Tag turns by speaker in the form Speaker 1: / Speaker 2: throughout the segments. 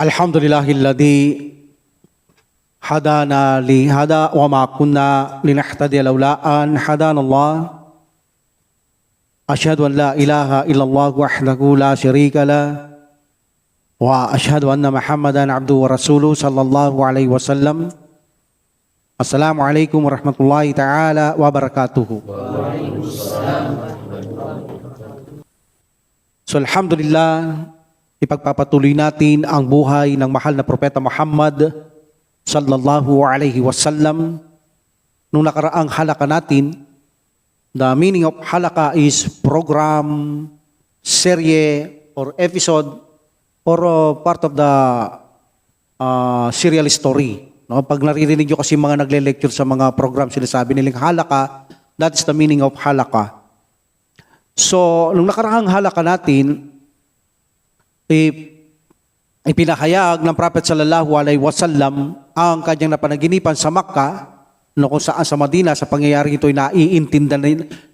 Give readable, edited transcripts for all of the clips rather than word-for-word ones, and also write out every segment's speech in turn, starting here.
Speaker 1: Alhamdulillahilladzi hadana li hada wa ma kunna linahtadiya laula an hadana Allah. Asyhadu an la ilaha illallah wahdahu la syarika lah wa asyhadu anna Muhammadan abduhu wa rasuluhu sallallahu alaihi wasallam. Assalamualaikum warahmatullahi taala wabarakatuh. So alhamdulillah, ipagpapatuloy natin ang buhay ng mahal na Propeta Muhammad sallallahu alaihi wasallam. Nung nakaraang halaka natin, the meaning of halaka is program, serye, or episode, or part of the serial story. No? Pag naririnig nyo kasi mga nagle-lecture sa mga program, sinasabi nilang halaka, that is the meaning of halaka. So, nung nakaraang halaka natin, ipinahayag ng Prophet sallallahu alaihi wasallam ang kanyang napanaginipan sa Makkah, no, kung saan sa Madina sa pangyayari ito ay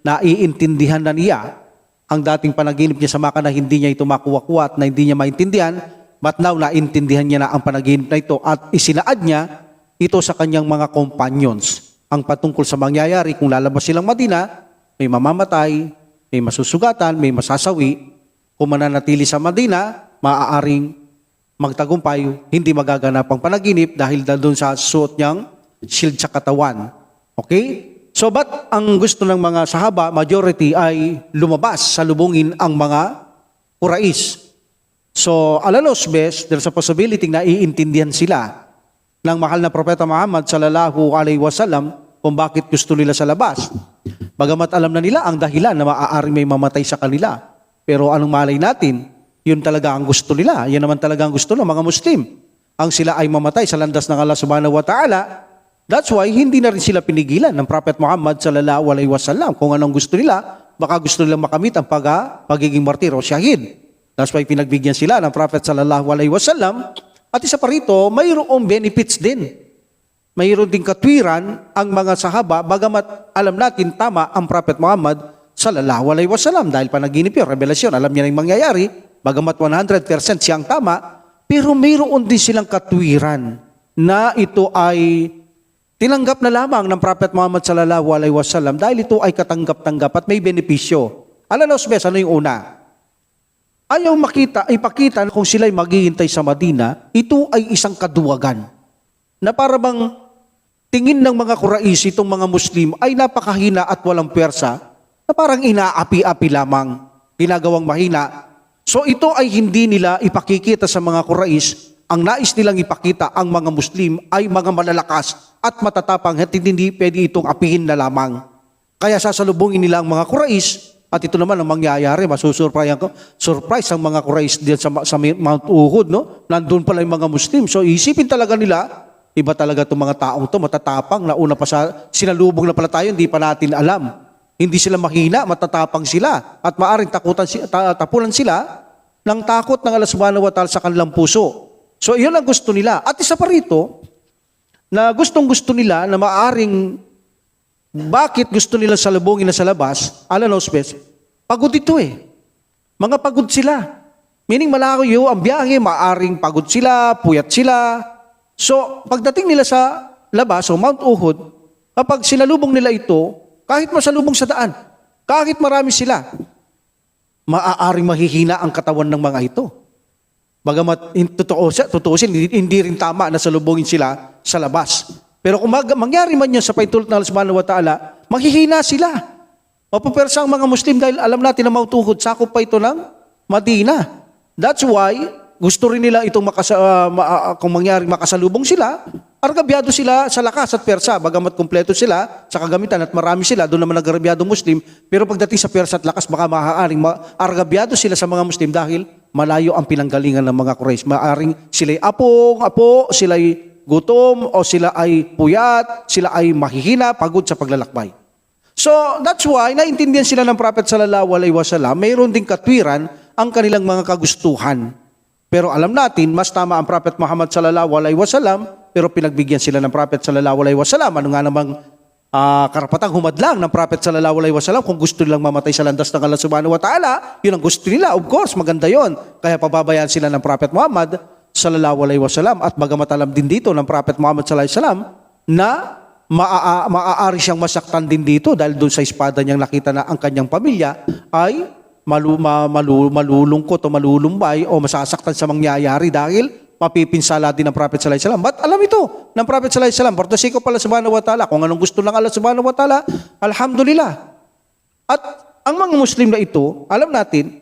Speaker 1: naiintindihan na niya ang dating panaginip niya sa Makkah na hindi niya ito makuha-kuha at na hindi niya maintindihan, but now naintindihan niya na ang panaginip na ito at isinaad niya ito sa kanyang mga companions. Ang patungkol sa mangyayari kung lalabas silang Madina, may mamamatay, may masusugatan, may masasawi. Kung mananatili sa Madina, maaaring magtagumpay, hindi magaganap ang panaginip dahil doon sa suot niyang shield sa katawan. Okay? So, but ang gusto ng mga sahaba, majority ay lumabas, salubungin ang mga Quraysh. So, alalos best, there's a possibility na iintindihan sila ng mahal na Propeta Muhammad sallallahu alaihi wasallam kung bakit gusto nila sa labas. Bagamat alam na nila ang dahilan na maaaring may mamatay sa kanila. Pero anong malay natin, yun talaga ang gusto nila. Yan naman talaga ang gusto ng mga Muslim. Ang sila ay mamatay sa landas ng Allah subhanahu wa ta'ala. That's why hindi na rin sila pinigilan ng Prophet Muhammad sallallahu alaihi wasallam. Kung anong gusto nila, baka gusto nilang makamit ang pagiging martir o syahid. That's why pinagbigyan sila ng Prophet sallallahu alaihi wasallam. At isa pa rito, mayroong benefits din. Mayroon din katwiran ang mga sahaba, bagamat alam natin tama ang Prophet Muhammad sallallahu alaihi wasallam dahil panaginip yun, revelasyon, alam niya na yung mangyayari, bagamat 100% siyang tama, pero mayroon din silang katwiran na ito ay tinanggap na lamang ng Prophet Muhammad sallallahu alaihi wasallam dahil ito ay katanggap-tanggap at may benepisyo. Alalos bes, ano yung una? Ayaw ipakita kung sila'y maghihintay sa Madina, ito ay isang kaduwagan na para bang tingin ng mga Quraysh, itong mga Muslim ay napakahina at walang pwersa, na parang inaapi-api lamang, ginagawang mahina. So ito ay hindi nila ipakikita sa mga Quraysh. Ang nais nilang ipakita ang mga Muslim ay mga malalakas at matatapang at hindi pwede itong apihin na lamang. Kaya sasalubungin nila ang mga Quraysh at ito naman ang mangyayari. Surprise ang mga Quraysh diyan sa Mount Uhud. No? Nandun pala yung mga Muslim. So isipin talaga nila, iba talaga itong mga taong to, matatapang na una pa sinalubong na pala tayo, hindi pa natin alam. Hindi sila mahina, matatapang sila at maaring tapunan sila ng takot ng Allah subhanahu wa ta'ala sa kanilang puso. So iyon ang gusto nila. At isa pa rito, na gustong-gusto nila na maaring bakit gusto nila salubungin na sa labas, alanosbes, pagod ito eh. Mga pagod sila. Meaning malayo ang biyahe, maaring pagod sila, puyat sila. So pagdating nila sa labas o Mount Uhud, kapag sinalubong nila ito, kahit masalubong sa daan, kahit marami sila, maaaring mahihina ang katawan ng mga ito. Bagamat tutuusin, hindi rin tama na salubungin sila sa labas. Pero kung mangyari man yun sa paitulot ng Allah subhanahu wa ta'ala, mahihina sila. Mapupersa ang mga Muslim dahil alam natin na Mount Uhud, sakop pa ito ng Madina. That's why gusto rin nila itong kung mangyari makasalubong sila, argabyado sila sa lakas at persa, bagamat kumpleto sila sa kagamitan at marami sila, doon naman nag-argabyado Muslim, pero pagdating sa persa at lakas, baka maaaring argabyado sila sa mga Muslim dahil malayo ang pinanggalingan ng mga Quraysh. Maaaring sila'y apo, sila'y gutom, o sila ay puyat, sila ay mahihina, pagod sa paglalakbay. So, that's why, naintindihan sila ng Prophet sallallahu alaihi wasallam, mayroon ding katwiran ang kanilang mga kagustuhan. Pero alam natin, mas tama ang Prophet Muhammad sallallahu alaihi wasallam pero pinagbigyan sila ng Prophet sallallahu alaihi wasallam. Ano nga namang karapatang humadlang ng Prophet sallallahu alaihi wasallam kung gusto nilang mamatay sa landas ng Allah subhanahu wa ta'ala, yun ang gusto nila. Of course, maganda yon. Kaya pababayaan sila ng Prophet Muhammad sallallahu alaihi wasallam, at bagamat alam din dito ng Prophet Muhammad sallallahu alaihi wasallam na maaari siyang masaktan din dito dahil doon sa espada niyang nakita na ang kanyang pamilya ay malulungkot o malulumbay o masasaktan sa mangyayari dahil mapipinsala din ng Prophet sallallahu alaihi wasallam. But alam ito ng Prophet sallallahu alaihi wasallam, for the sake of Allah subhanahu wa ta'ala, kung anong gusto ng Allah subhanahu wa ta'ala, alhamdulillah. At ang mga Muslim na ito, alam natin,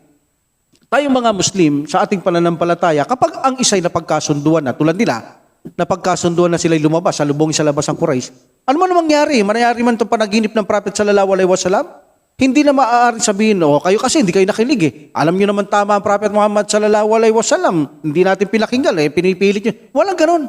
Speaker 1: tayong mga Muslim sa ating pananampalataya, kapag ang isa'y napagkasunduan na, tulad nila, napagkasunduan na sila'y lumabas, salubong sa labas ng Quraysh, ano man mangyari? Mangyari man itong panaginip ng Prophet sallallahu alaihi wasallam, hindi na maaaring sabihin, kayo kasi hindi kayo nakilig eh. Alam niyo naman tama ang Prophet Muhammad sallallahu alaihi wasallam. Hindi natin pinakinggan pinipilit niyo. Walang ganon.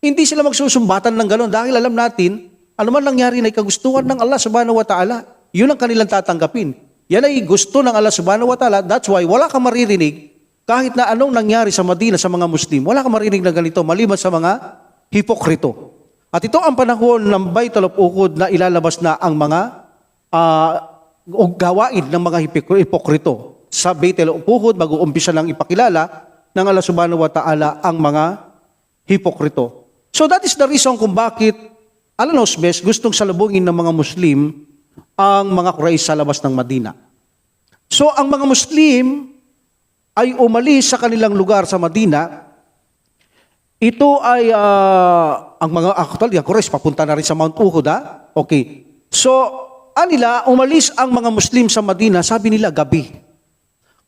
Speaker 1: Hindi sila magsusumbatan ng ganon dahil alam natin, ano man nangyari na ikagustuhan ng Allah subhanahu wa ta'ala, yun ang kanilang tatanggapin. Yan ay gusto ng Allah subhanahu wa ta'ala. That's why wala kang maririnig kahit na anong nangyari sa Madina sa mga Muslim. Wala kang maririnig na ganito maliban sa mga hipokrito. At ito ang panahon ng Baitul of Uhud na ilalabas na ang mga o gawain ng mga hipokrito. Sa Baitul of Uhud, mag-uumpisa lang ipakilala ng Allah subhanahu wa ta'ala ang mga hipokrito. So that is the reason kung bakit Al-Nosbes gustong salubungin ng mga Muslim ang mga Quraysh sa labas ng Madina. So ang mga Muslim ay umalis sa kanilang lugar sa Madina. Ito ay ang mga actually, ang Quraysh papunta na rin sa Mount Uhud. Okay. So anila, umalis ang mga Muslim sa Madina, sabi nila gabi.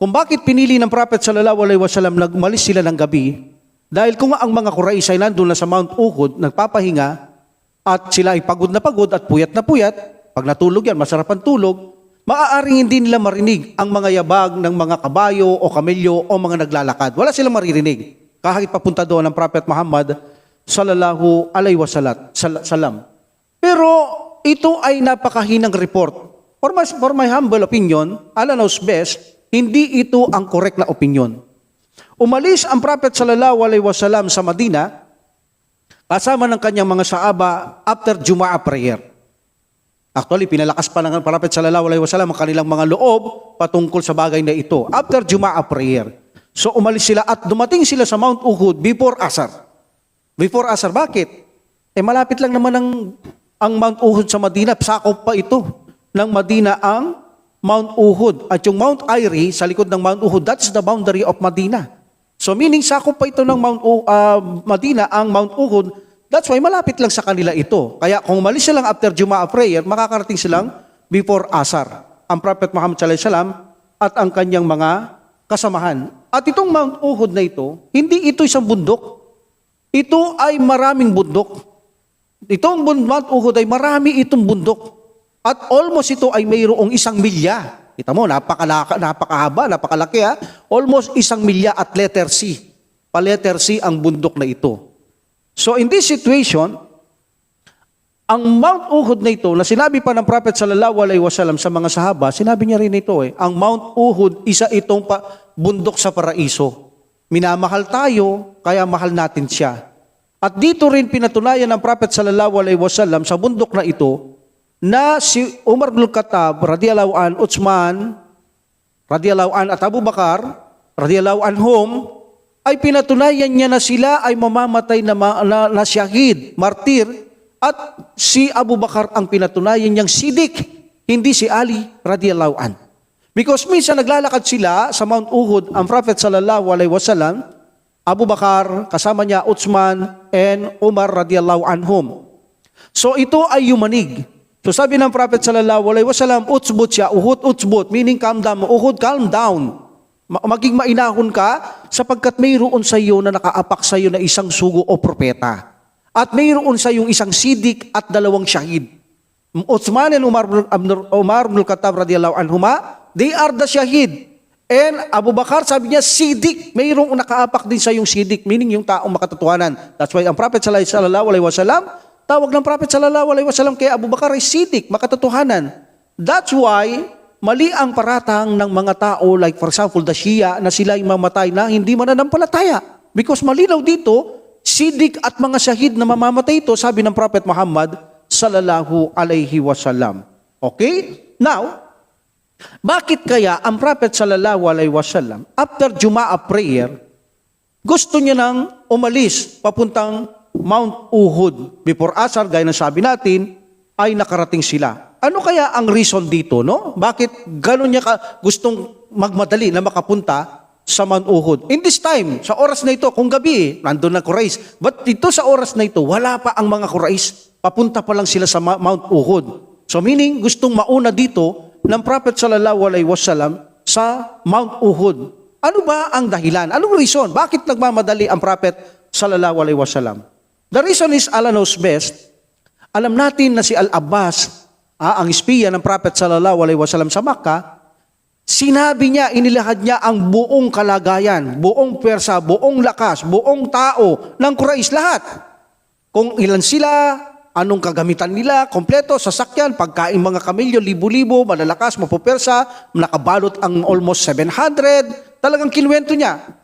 Speaker 1: Kung bakit pinili ng Prophet sallallahu alaihi wasallam na umalis sila ng gabi, dahil kung ang mga Quraysh ay nandun na sa Mount Uhud, nagpapahinga, at sila ay pagod na pagod at puyat na puyat, pag natulog yan, masarap ang tulog, maaaring hindi nila marinig ang mga yabag ng mga kabayo o kamelyo o mga naglalakad. Wala silang maririnig. Kahit papunta doon ng Prophet Muhammad sallallahu alaihi wasallam. Pero ito ay napakahinang report. For my humble opinion, Allah knows best, hindi ito ang correct na opinion. Umalis ang Prophet sallallahu alaihi wasallam sa Madina kasama ng kanyang mga sahaba after Jumu'ah prayer. Actually, pinalakas pa ng Prophet sallallahu alaihi wasallam ang kanilang mga loob patungkol sa bagay na ito. After Jumu'ah prayer. So umalis sila at dumating sila sa Mount Uhud before Asar. Before Asar, bakit? Malapit lang naman ang Mount Uhud sa Madina, sakop pa ito ng Madina ang Mount Uhud. At yung Mount Airi sa likod ng Mount Uhud, that's the boundary of Madina. So meaning sakop pa ito ng Madina ang Mount Uhud, that's why malapit lang sa kanila ito. Kaya kung umalis silang after Jumu'ah prayer, makakarating silang before Asar. Ang Prophet Muhammad sallallahu alaihi wasallam at ang kanyang mga kasamahan. At itong Mount Uhud na ito, hindi ito isang bundok. Ito ay maraming bundok. Itong Mount Uhud ay marami itong bundok. At almost ito ay mayroong 1 milya. Kita mo, napakahaba, napakalaki ha. Almost 1 milya at letter C. Pa-letter C ang bundok na ito. So in this situation, ang Mount Uhud na ito, na sinabi pa ng Prophet sallallahu alaihi wasallam sa mga sahaba, sinabi niya rin ito ang Mount Uhud, isa itong bundok sa paraiso. Minamahal tayo, kaya mahal natin siya. At dito rin pinatunayan ng Prophet sallallahu alaihi wasallam sa bundok na ito, na si Umar bin Khattab radhiyallahu an, Utsman radhiyallahu an at Abu Bakar radhiyallahu anhum ay pinatunayan niya na sila ay mamamatay na syahid, martir, at si Abu Bakar ang pinatunayan niyang sidik, hindi si Ali radhiyallahu an. Because minsan naglalakad sila sa Mount Uhud, ang Prophet sallallahu alaihi wasallam, Abu Bakar, kasama niya Utsman and Umar radhiyallahu anhum. So ito ay yumanig. So sabi ng Prophet sallallahu alaihi wasallam, utsbut siya, Uhud utsbut, meaning calm down, Uhud calm down. Maging mainahon ka sapagkat mayroon sa iyo na nakaapak sa iyo na isang sugo o propeta. At mayroon sa iyong isang sidik at 2 syahid. Utsman and Umar bin Khattab radhiyallahu anhuma, they are the syahid. And Abu Bakar, sabi niya, sidik. Mayroong nakaapak din sa iyong sidik, meaning yung taong makatotohanan. That's why ang Prophet sallallahu alaihi wasallam, tawag ng Prophet sallallahu alaihi wasallam kay Abu Bakar ay sidik, makatotohanan. That's why mali ang paratang ng mga tao, like for example, the Shia, na sila ay mamatay na hindi mananampalataya. Because malinaw dito sidik at mga syahid na mamamatay ito, sabi ng Prophet Muhammad sallallahu alaihi wasallam. Okay? Now, bakit kaya ang Prophet sallallahu alaihi wasallam, after Jumaa prayer, gusto niya nang umalis papuntang Mount Uhud? Before Asar, gaya ng sabi natin, ay nakarating sila. Ano kaya ang reason dito, no? Bakit gano'n niya gustong magmadali na makapunta sa Mount Uhud? In this time, sa oras na ito, kung gabi, nandun na Quraysh. But dito sa oras na ito, wala pa ang mga Quraysh. Papunta pa lang sila sa Mount Uhud. So meaning, gustong mauna dito ng Prophet sallallahu alaihi wasallam sa Mount Uhud. Ano ba ang dahilan? Anong reason? Bakit nagmamadali ang Prophet sallallahu alaihi wasallam? The reason is, Allah knows best. Alam natin na si Al-Abbas, ang espiya ng Prophet sallallahu alaihi wasallam sa Makkah, sinabi niya, inilahad niya ang buong kalagayan, buong pwersa, buong lakas, buong tao ng Quraysh, lahat. Kung ilan sila, anong kagamitan nila, kompleto, sasakyan, pagkain mga kamilyo, libo-libo, malalakas, mapupersa, nakabalot ang almost 700, talagang kinuwento niya.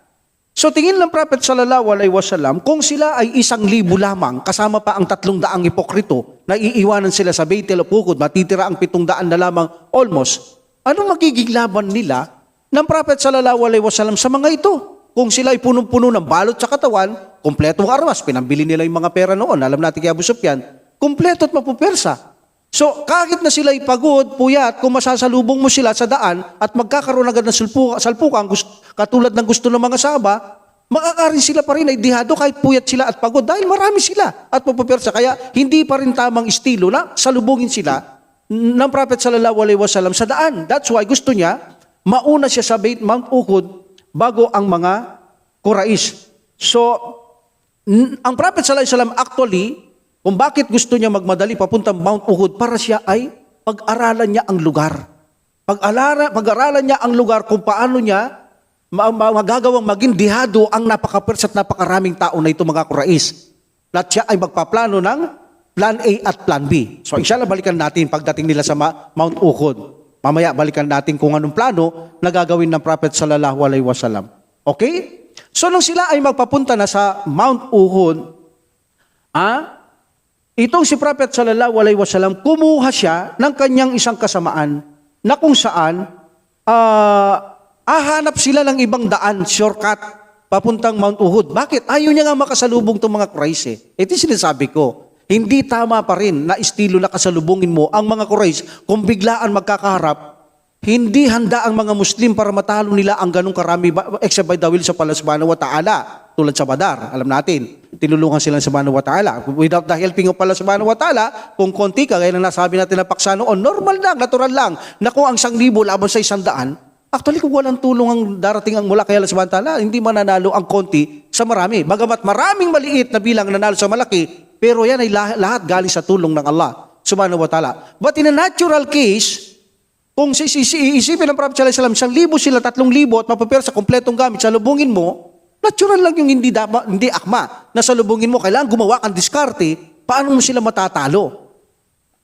Speaker 1: So tingin ng Prophet sallallahu alaihi wasallam, kung sila ay 1,000 lamang, kasama pa ang 300 ipokrito, na iiwanan sila sa Baitul Uqud, matitira ang 700 na lamang almost, anong magiging laban nila ng Prophet sallallahu alaihi wasallam sa mga ito? Kung sila ay punong-puno ng balot sa katawan, kompletong armas, pinambili nila yung mga pera noon, alam natin kay Abu Sufyan, kompleto at mapupersa. So kahit na sila ay pagod, puyat, kung masasalubong mo sila sa daan at magkakaroon agad ng salpukan, katulad ng gusto ng mga sahaba, makakarin sila pa rin ay dihado kahit puyat sila at pagod dahil marami sila at mapupersa. Kaya hindi pa rin tamang estilo na salubungin sila ng Prophet sallallahu alaihi wasallam sa daan. That's why gusto niya mauna siya sa Mount Uhud bago ang mga Quraysh. So ang Prophet sallallahu alaihi wasallam actually, kung bakit gusto niya magmadali papuntang Mount Uhud, para siya ay pag-aralan niya ang lugar. Pag-aralan niya ang lugar kung paano niya magagawang maging dihado ang napaka-persa at napakaraming tao na ito mga Quraysh. At siya ay magpaplano ng Plan A at Plan B. So inshallah balikan natin pagdating nila sa Mount Uhud. Mamaya balikan natin kung anong plano na gagawin ng Prophet sallallahu alaihi wasallam. Okay? So nung sila ay magpapunta na sa Mount Uhud, itong si Prophet sallallahu alaihi wasallam, kumuha siya ng kanyang isang kasamaan na kung saan hahanap sila ng ibang daan, shortcut, papuntang Mount Uhud. Bakit? Ayaw niya nga makasalubong itong mga Quraysh eh. Ito sinasabi ko, hindi tama pa rin na estilo na kasalubungin mo ang mga Quraysh kung biglaan magkakaharap. Hindi handa ang mga Muslim para matalo nila ang ganong karami except by the will sa Allah subhanahu wa ta'ala. Tulad sa Badar, alam natin, tinulungan sila sa subhanahu wa ta'ala. Without the helping of Allah subhanahu wa ta'ala, kung konti ka, gaya na nasabi natin na paksa noon, normal lang, natural lang, na kung ang 1,000 laban sa 100, actually kung walang tulong ang darating ang mula kay Allah subhanahu wa ta'ala, hindi mananalo ang konti sa marami. Bagamat maraming maliit na bilang nanalo sa malaki, pero yan ay lahat galing sa tulong ng Allah subhanahu wa ta'ala. But in a natural case, kung iisipin ng Prophet sallallahu alaihi wasallam, 1,000 sila, 3,000 at mapapersa kompletong gamit, salubungin mo, natural lang yung hindi akma na salubungin mo. Kailangan gumawa kang diskarte, paano mo sila matatalo?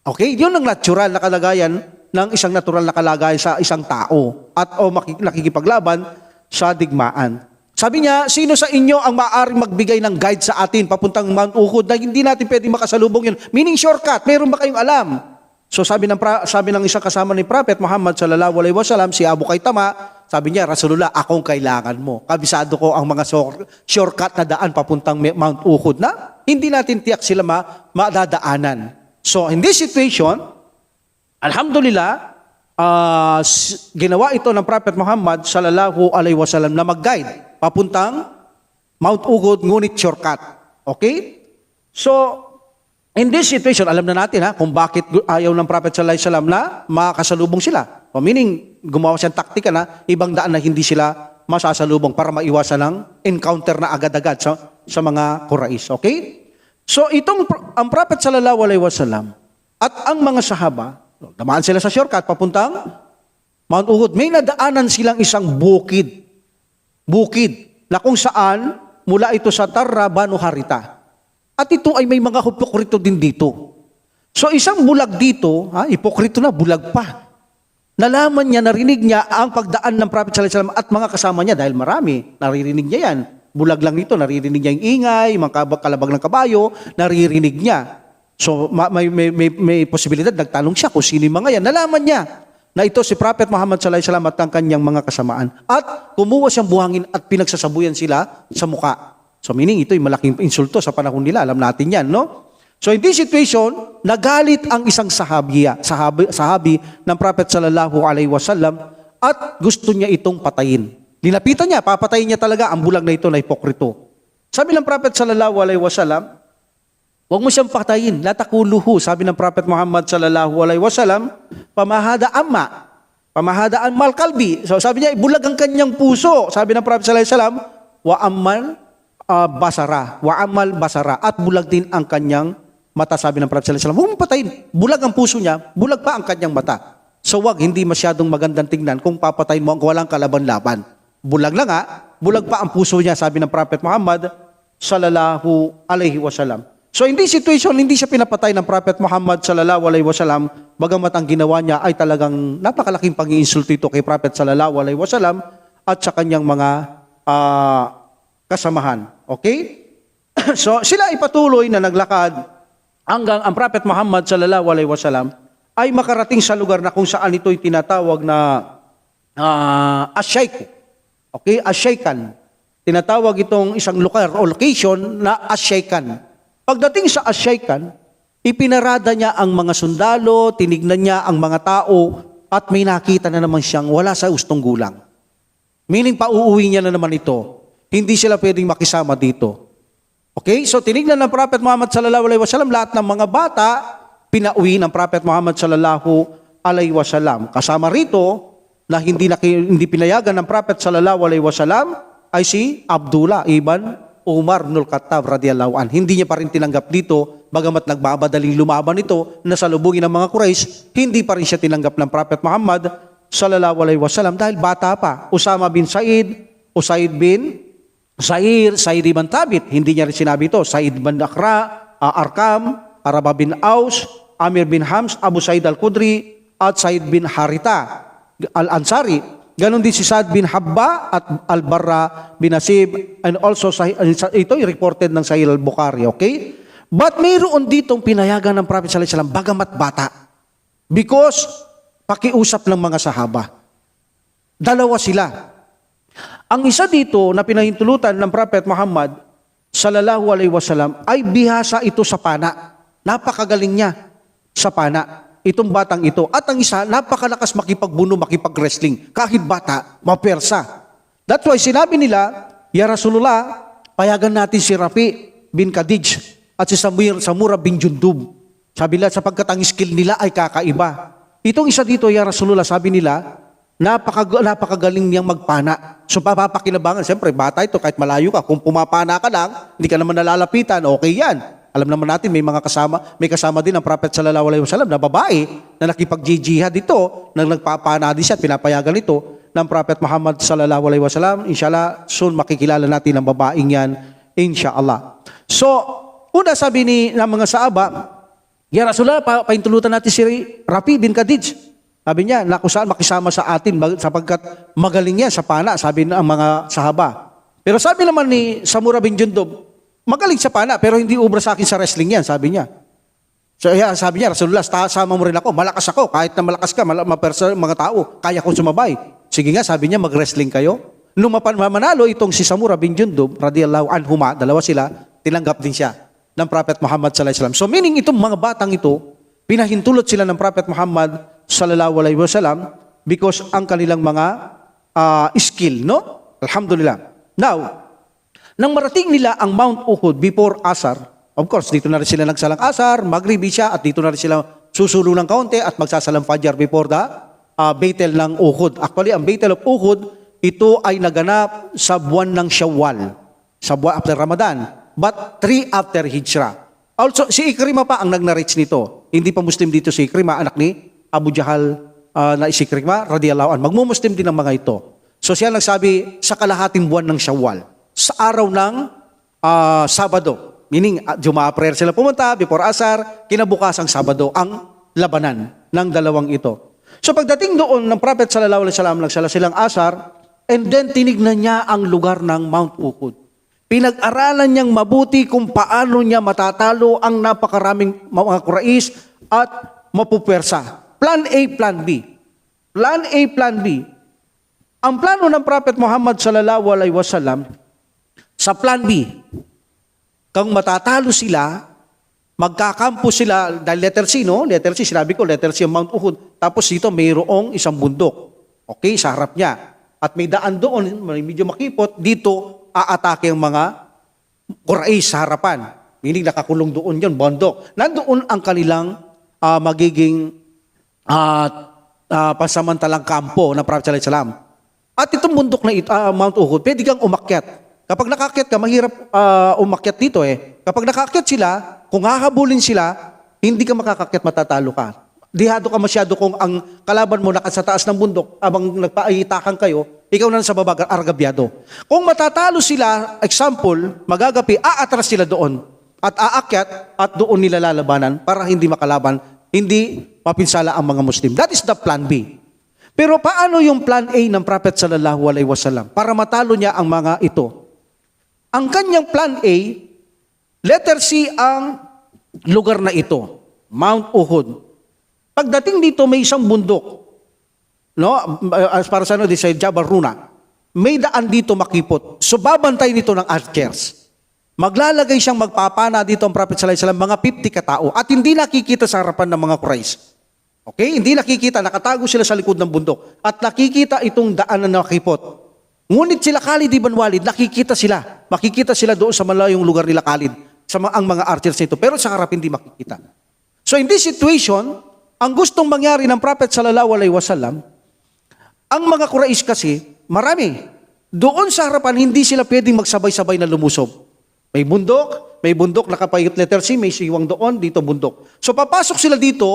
Speaker 1: Okay? Yun ang natural na kalagayan ng isang natural na kalagayan sa isang tao at nakikipaglaban sa digmaan. Sabi niya, sino sa inyo ang maaaring magbigay ng guide sa atin papuntang Mount Uhud na hindi natin pwede makasalubong yun? Meaning shortcut, meron ba kayong alam? So sabi ng isang kasama ni Prophet Muhammad sallallahu alaihi wasallam, si Abu Kaitama, sabi niya, Rasulullah, akong kailangan mo. Kabisado ko ang mga shortcut na daan papuntang Mount Uhud na hindi natin tiyak sila madadaanan. So in this situation, alhamdulillah, ginawa ito ng Prophet Muhammad sallallahu alaihi wasallam na mag-guide papuntang Mount Uhud, ngunit shortcut. Okay? So, in this situation, alam na natin kung bakit ayaw ng Prophet sallallahu alaihi wasallam na makasalubong sila. O meaning, gumawa siyang taktika na ibang daan na hindi sila masasalubong para maiwasan ng encounter na agad-agad sa mga Quraysh. Okay? So, ang Prophet sallallahu alaihi wasallam at ang mga sahaba, damaan sila sa shortcut papuntang Mount Uhud. May nadaanan silang isang bukid na kung saan mula ito sa Tarra, Banu Harita. At ito ay may mga hipokrito din dito. So isang bulag dito, hipokrito na, bulag pa. Nalaman niya, narinig niya ang pagdaan ng Prophet sallallahu alaihi wasallam at mga kasama niya dahil marami, naririnig niya yan. Bulag lang nito, naririnig niya yung ingay, yung mga kalabag ng kabayo, naririnig niya. So may posibilidad, nagtanong siya kung sino yung mga yan. Nalaman niya na ito si Prophet Muhammad sallallahu alaihi wasallam at ang kanyang mga kasamaan. At kumuha siyang buhangin at pinagsasabuyan sila sa muka. So meaning ito yung malaking insulto sa panahon nila. Alam natin yan, no? So in this situation, nagalit ang isang sahabi ng Prophet sallallahu alaihi wasallam at gusto niya itong patayin. Linapitan niya, papatayin niya talaga ang bulag na ito na hipokrito. Sabi ng Prophet sallallahu alaihi wasallam, huwag mo siyang patayin, la takuluhu. Sabi ng Prophet Muhammad sallallahu alaihi wasallam, pamahada mal kalbi. So sabi niya, bulag ang kanyang puso. Sabi ng Prophet sallallahu alaihi wasallam, wa amal basara. At bulag din ang kanyang mata. Sabi ng Prophet sallallahu alaihi wasallam, huwag mo patayin. Bulag ang puso niya, bulag pa ang kanyang mata. So wag, hindi masyadong magandang tingnan kung papatayin mo ang walang kalaban-laban. Bulag lang bulag pa ang puso niya, sabi ng Prophet Muhammad sallallahu alaihi wasallam. So in this situation, hindi siya pinapatay ng Prophet Muhammad sallallahu alaihi wasallam, bagamat ang ginawa niya ay talagang napakalaking pag-iinsulto ito kay Prophet sallallahu alaihi wasallam at sa kanyang mga kasamahan. Okay? So sila ay patuloy na naglakad hanggang ang Prophet Muhammad sallallahu alaihi wasallam ay makarating sa lugar na kung saan ito'y tinatawag na Asyayk. Okay, Asyaykan. Tinatawag itong isang lugar o location na Asyaykan. Pagdating sa Asyaykan, ipinarada niya ang mga sundalo, tinignan niya ang mga tao, at may nakita na naman siyang wala sa ustong gulang. Meaning, pauuwi niya na naman ito. Hindi sila pwedeng makisama dito. Okay, so tinignan ng Prophet Muhammad sallallahu alaihi wasallam lahat ng mga bata, pinauwi ng Prophet Muhammad sallallahu alaihi wasallam. Kasama rito, na hindi pinayagan ng Prophet sallallahu alaihi wasallam ay si Abdullah ibn Umar ibn al-Khattab radhiyallahu anhu. Hindi niya pa rin tinanggap dito, bagamat nagbabadaling lumaban ito na salubungin ng mga Quraysh, hindi pa rin siya tinanggap ng Prophet Muhammad sallallahu alaihi wasallam dahil bata pa. Usama bin Said, Usaid bin Said ibn Thabit, hindi niya rin sinabi ito. Said bin Arkam, Araba bin Aus, Amir bin Hams, Abu Said al-Khudri, at Said bin Harita al-Ansari. Ganon din si Sa'd bin Habba at Al-Barra bin Nasib, and also ito ay reported ng Sahih al-Bukhari, okay? But mayroon ditong pinayagan ng Prophet sallallahu alaihi wasallam bagamat bata. Because pakiusap ng mga sahaba. Dalawa sila. Ang isa dito na pinahintulutan ng Prophet Muhammad sallallahu alaihi wasallam ay bihasa ito sa pana. Napakagaling niya sa pana. Itong batang ito. At ang isa, napakalakas makipagbuno, makipag-wrestling. Kahit bata, mapersa. That's why sinabi nila, Ya Rasulullah, payagan natin si Rafi bin Khadij at si Samura bin Jundub. Sabi nila, sapagkat ang skill nila ay kakaiba. Itong isa dito, Ya Rasulullah, sabi nila, napakagaling niyang magpana. So papapakinabangan, siyempre, bata ito, kahit malayo ka, kung pumapana ka lang, hindi ka naman nalalapitan, okay yan. Alam naman natin, may kasama din ang Prophet sallallahu alaihi wasallam na babae na nakipag-jihad dito, na nagpapana din siya, pinapayagan ito ng Prophet Muhammad sallallahu alaihi wasallam. Inshallah, soon makikilala natin ang babaeng yan, inshallah. So, una sabi ng mga sahaba, Ya Rasulullah, paintulutan natin si Rafi bin Khadij. Sabi niya, na kung saan makisama sa atin sapagkat magaling yan sa pana, sabi ng mga sahaba. Pero sabi naman ni Samura bin Jundub, magaling sa pana, pero hindi ubra sa akin sa wrestling yan, sabi niya. So, sabi niya, Rasulullah, sama mo rin ako, malakas ako, kahit na malakas ka, mapersa mga tao, kaya kong sumabay. Sige nga, sabi niya, mag-wrestling kayo. Nung manalo itong si Samura bin Jundub, radiyallahu anhuma, dalawa sila, tinanggap din siya ng Prophet Muhammad sallallahu alaihi wasallam. So, meaning itong mga batang ito, pinahintulot sila ng Prophet Muhammad sallallahu alaihi wasallam because ang kanilang mga skill, no? Alhamdulillah. Now, nang marating nila ang Mount Uhud before Asar, of course, dito na rin sila nagsalang Asar, Maghrib, Isya, at dito na rin sila susulo ng kaunti at magsasalang Fajr before the Battle ng Uhud. Actually, ang Battle of Uhud, ito ay naganap sa buwan ng Shawwal, sa buwan after Ramadan, but 3 after Hijrah. Also, si Ikrimah pa ang nag-narrate nito. Hindi pa Muslim dito si Ikrimah, anak ni Abu Jahal na si Ikrimah, radiyallahu anhu. Magmumuslim din ang mga ito. So siya nagsabi, sa kalahating buwan ng Shawwal, sa araw ng Sabado. Meaning, Jumaa prayer sila pumunta, before Asar, kinabukasang Sabado, ang labanan ng dalawang ito. So pagdating doon ng Prophet sallallahu alaihi wasallam, nagsala silang Asar, and then tinignan niya ang lugar ng Mount Uhud. Pinag-aralan niyang mabuti kung paano niya matatalo ang napakaraming mga Quraysh at mapupwersa. Plan A, Plan B. Plan A, Plan B. Ang plano ng Prophet Muhammad sallallahu alaihi wasallam sa Plan B, kung matatalo sila, magkakampo sila, dahil letter C, no? Letter C, sinabi ko, letter C ang Mount Uhud. Tapos dito mayroong isang bundok. Okay, sa harap niya. At may daan doon, may medyo makipot, dito aatake ang mga Quraysh sa harapan. Meaning nakakulong doon yun, bundok. Nandoon ang kanilang magiging pasamantalang kampo ng Prophet sallallahu alaihi wasallam. At itong bundok na ito, Mount Uhud, pwede kang umakyat. Kapag nakakyat ka, mahirap umakyat dito eh. Kapag nakakyat sila, kung hahabulin sila, hindi ka makakakyat, matatalo ka. Dihado ka masyado kung ang kalaban mo nakasa taas ng bundok, abang nagpaitakan kayo, ikaw na sa baba, argabyado. Kung matatalo sila, example, magagapi, aatras sila doon at aakyat at doon nila lalabanan para hindi makalaban, hindi mapinsala ang mga Muslim. That is the plan B. Pero paano yung plan A ng Prophet sallallahu alaihi wasallam para matalo niya ang mga ito? Ang kanyang plan A, letter C ang lugar na ito, Mount Uhud. Pagdating dito may isang bundok, no? As para sa ano, sa Jabal Runa, may daan dito makipot. So babantay nito ng archers. Maglalagay siyang magpapana dito ang Prophet sallallahu alaihi wasallam, mga 50 katao at hindi nakikita sa harapan ng mga Quraysh. Okay? Hindi nakikita, nakatago sila sa likod ng bundok at nakikita itong daan na nakipot. Ngunit sila Khalid ibn Walid, nakikita sila. Makikita sila doon sa malayong lugar nila Khalid, ang mga archers nito. Pero sa harap hindi makikita. So in this situation, ang gustong mangyari ng Prophet sallallahu alaihi wasallam, ang mga Quraysh kasi, marami. Doon sa harapan, hindi sila pwedeng magsabay-sabay na lumusob. May bundok, nakapayot letter C, may siwang doon, dito bundok. So papasok sila dito,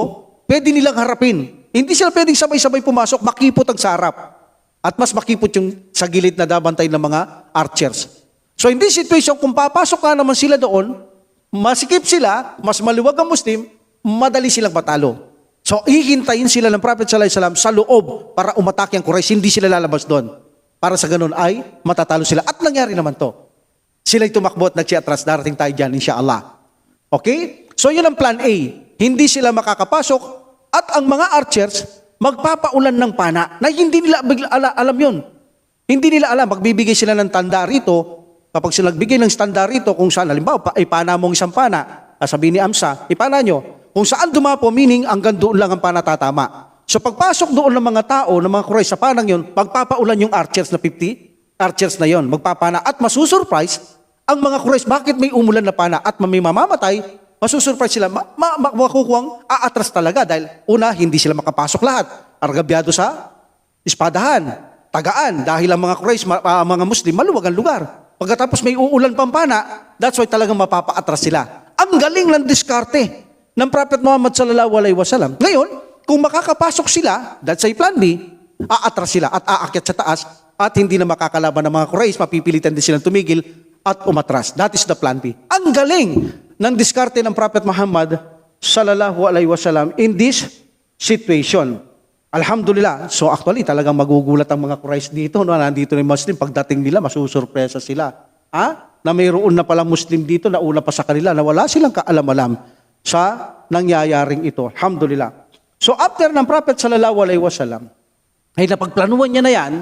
Speaker 1: pwede nilang harapin. Hindi sila pwedeng sabay-sabay pumasok, makipot ang sa harap. At mas makipot yung sa gilid na dabantay ng mga archers. So in this situation, kung papasok na naman sila doon, masikip sila, mas maluwag ang Muslim, madali silang matalo. So, hihintayin sila ng Prophet sallallahu alaihi wasallam sa loob para umatake ang Quraysh, hindi sila lalabas doon. Para sa ganun ay matatalo sila. At nangyari naman to. Sila'y tumakbo at nagsiatras, darating tayo dyan, inshallah. Okay? So, yun ang plan A. Hindi sila makakapasok at ang mga archers magpapaulan ng pana na hindi nila alam yun. Hindi nila alam, magbibigay sila ng tanda rito. Kapag sila nagbigay ng tanda rito, kung saan, halimbawa, ipana mong isang pana, sabihin ni Amsa, ipana nyo. Kung saan dumapo, meaning hanggang doon lang ang panatatama. So pagpasok doon ng mga tao, ng mga Quraysh sa panang yun, magpapaulan yung archers na 50, archers na yon, magpapana. At masusurprise, ang mga Quraysh, bakit may umulan na pana at may mamamatay, masusurprise sila, makukuhang aatras talaga. Dahil una, hindi sila makapasok lahat. Argabyado sa espadahan, tagaan, dahil ang mga Quraysh, mga Muslim, maluwag ang lugar. Pagkatapos may uulan pampana, that's why talagang mapapaatras sila. Ang galing ng diskarte ng Prophet Muhammad sallallahu alaihi wasallam. Ngayon, kung makakapasok sila, that's ay plan B, aatras sila at aakyat sa taas at hindi na makakalaban ng mga Quraysh, mapipilitan din silang tumigil at umatras. That is the plan B. Ang galing ng diskarte ng Prophet Muhammad sallallahu alaihi wasallam in this situation. Alhamdulillah. So actually, talagang magugulat ang mga Quraysh dito. No? Nandito ng Muslim, pagdating nila, masusurpresa sila. Na mayroon na palang Muslim dito na una pa sa kanila na wala silang kaalam-alam sa nangyayaring ito. Alhamdulillah. So after ng Prophet sallallahu alaihi wasallam, ay napagplanuhan niya na yan,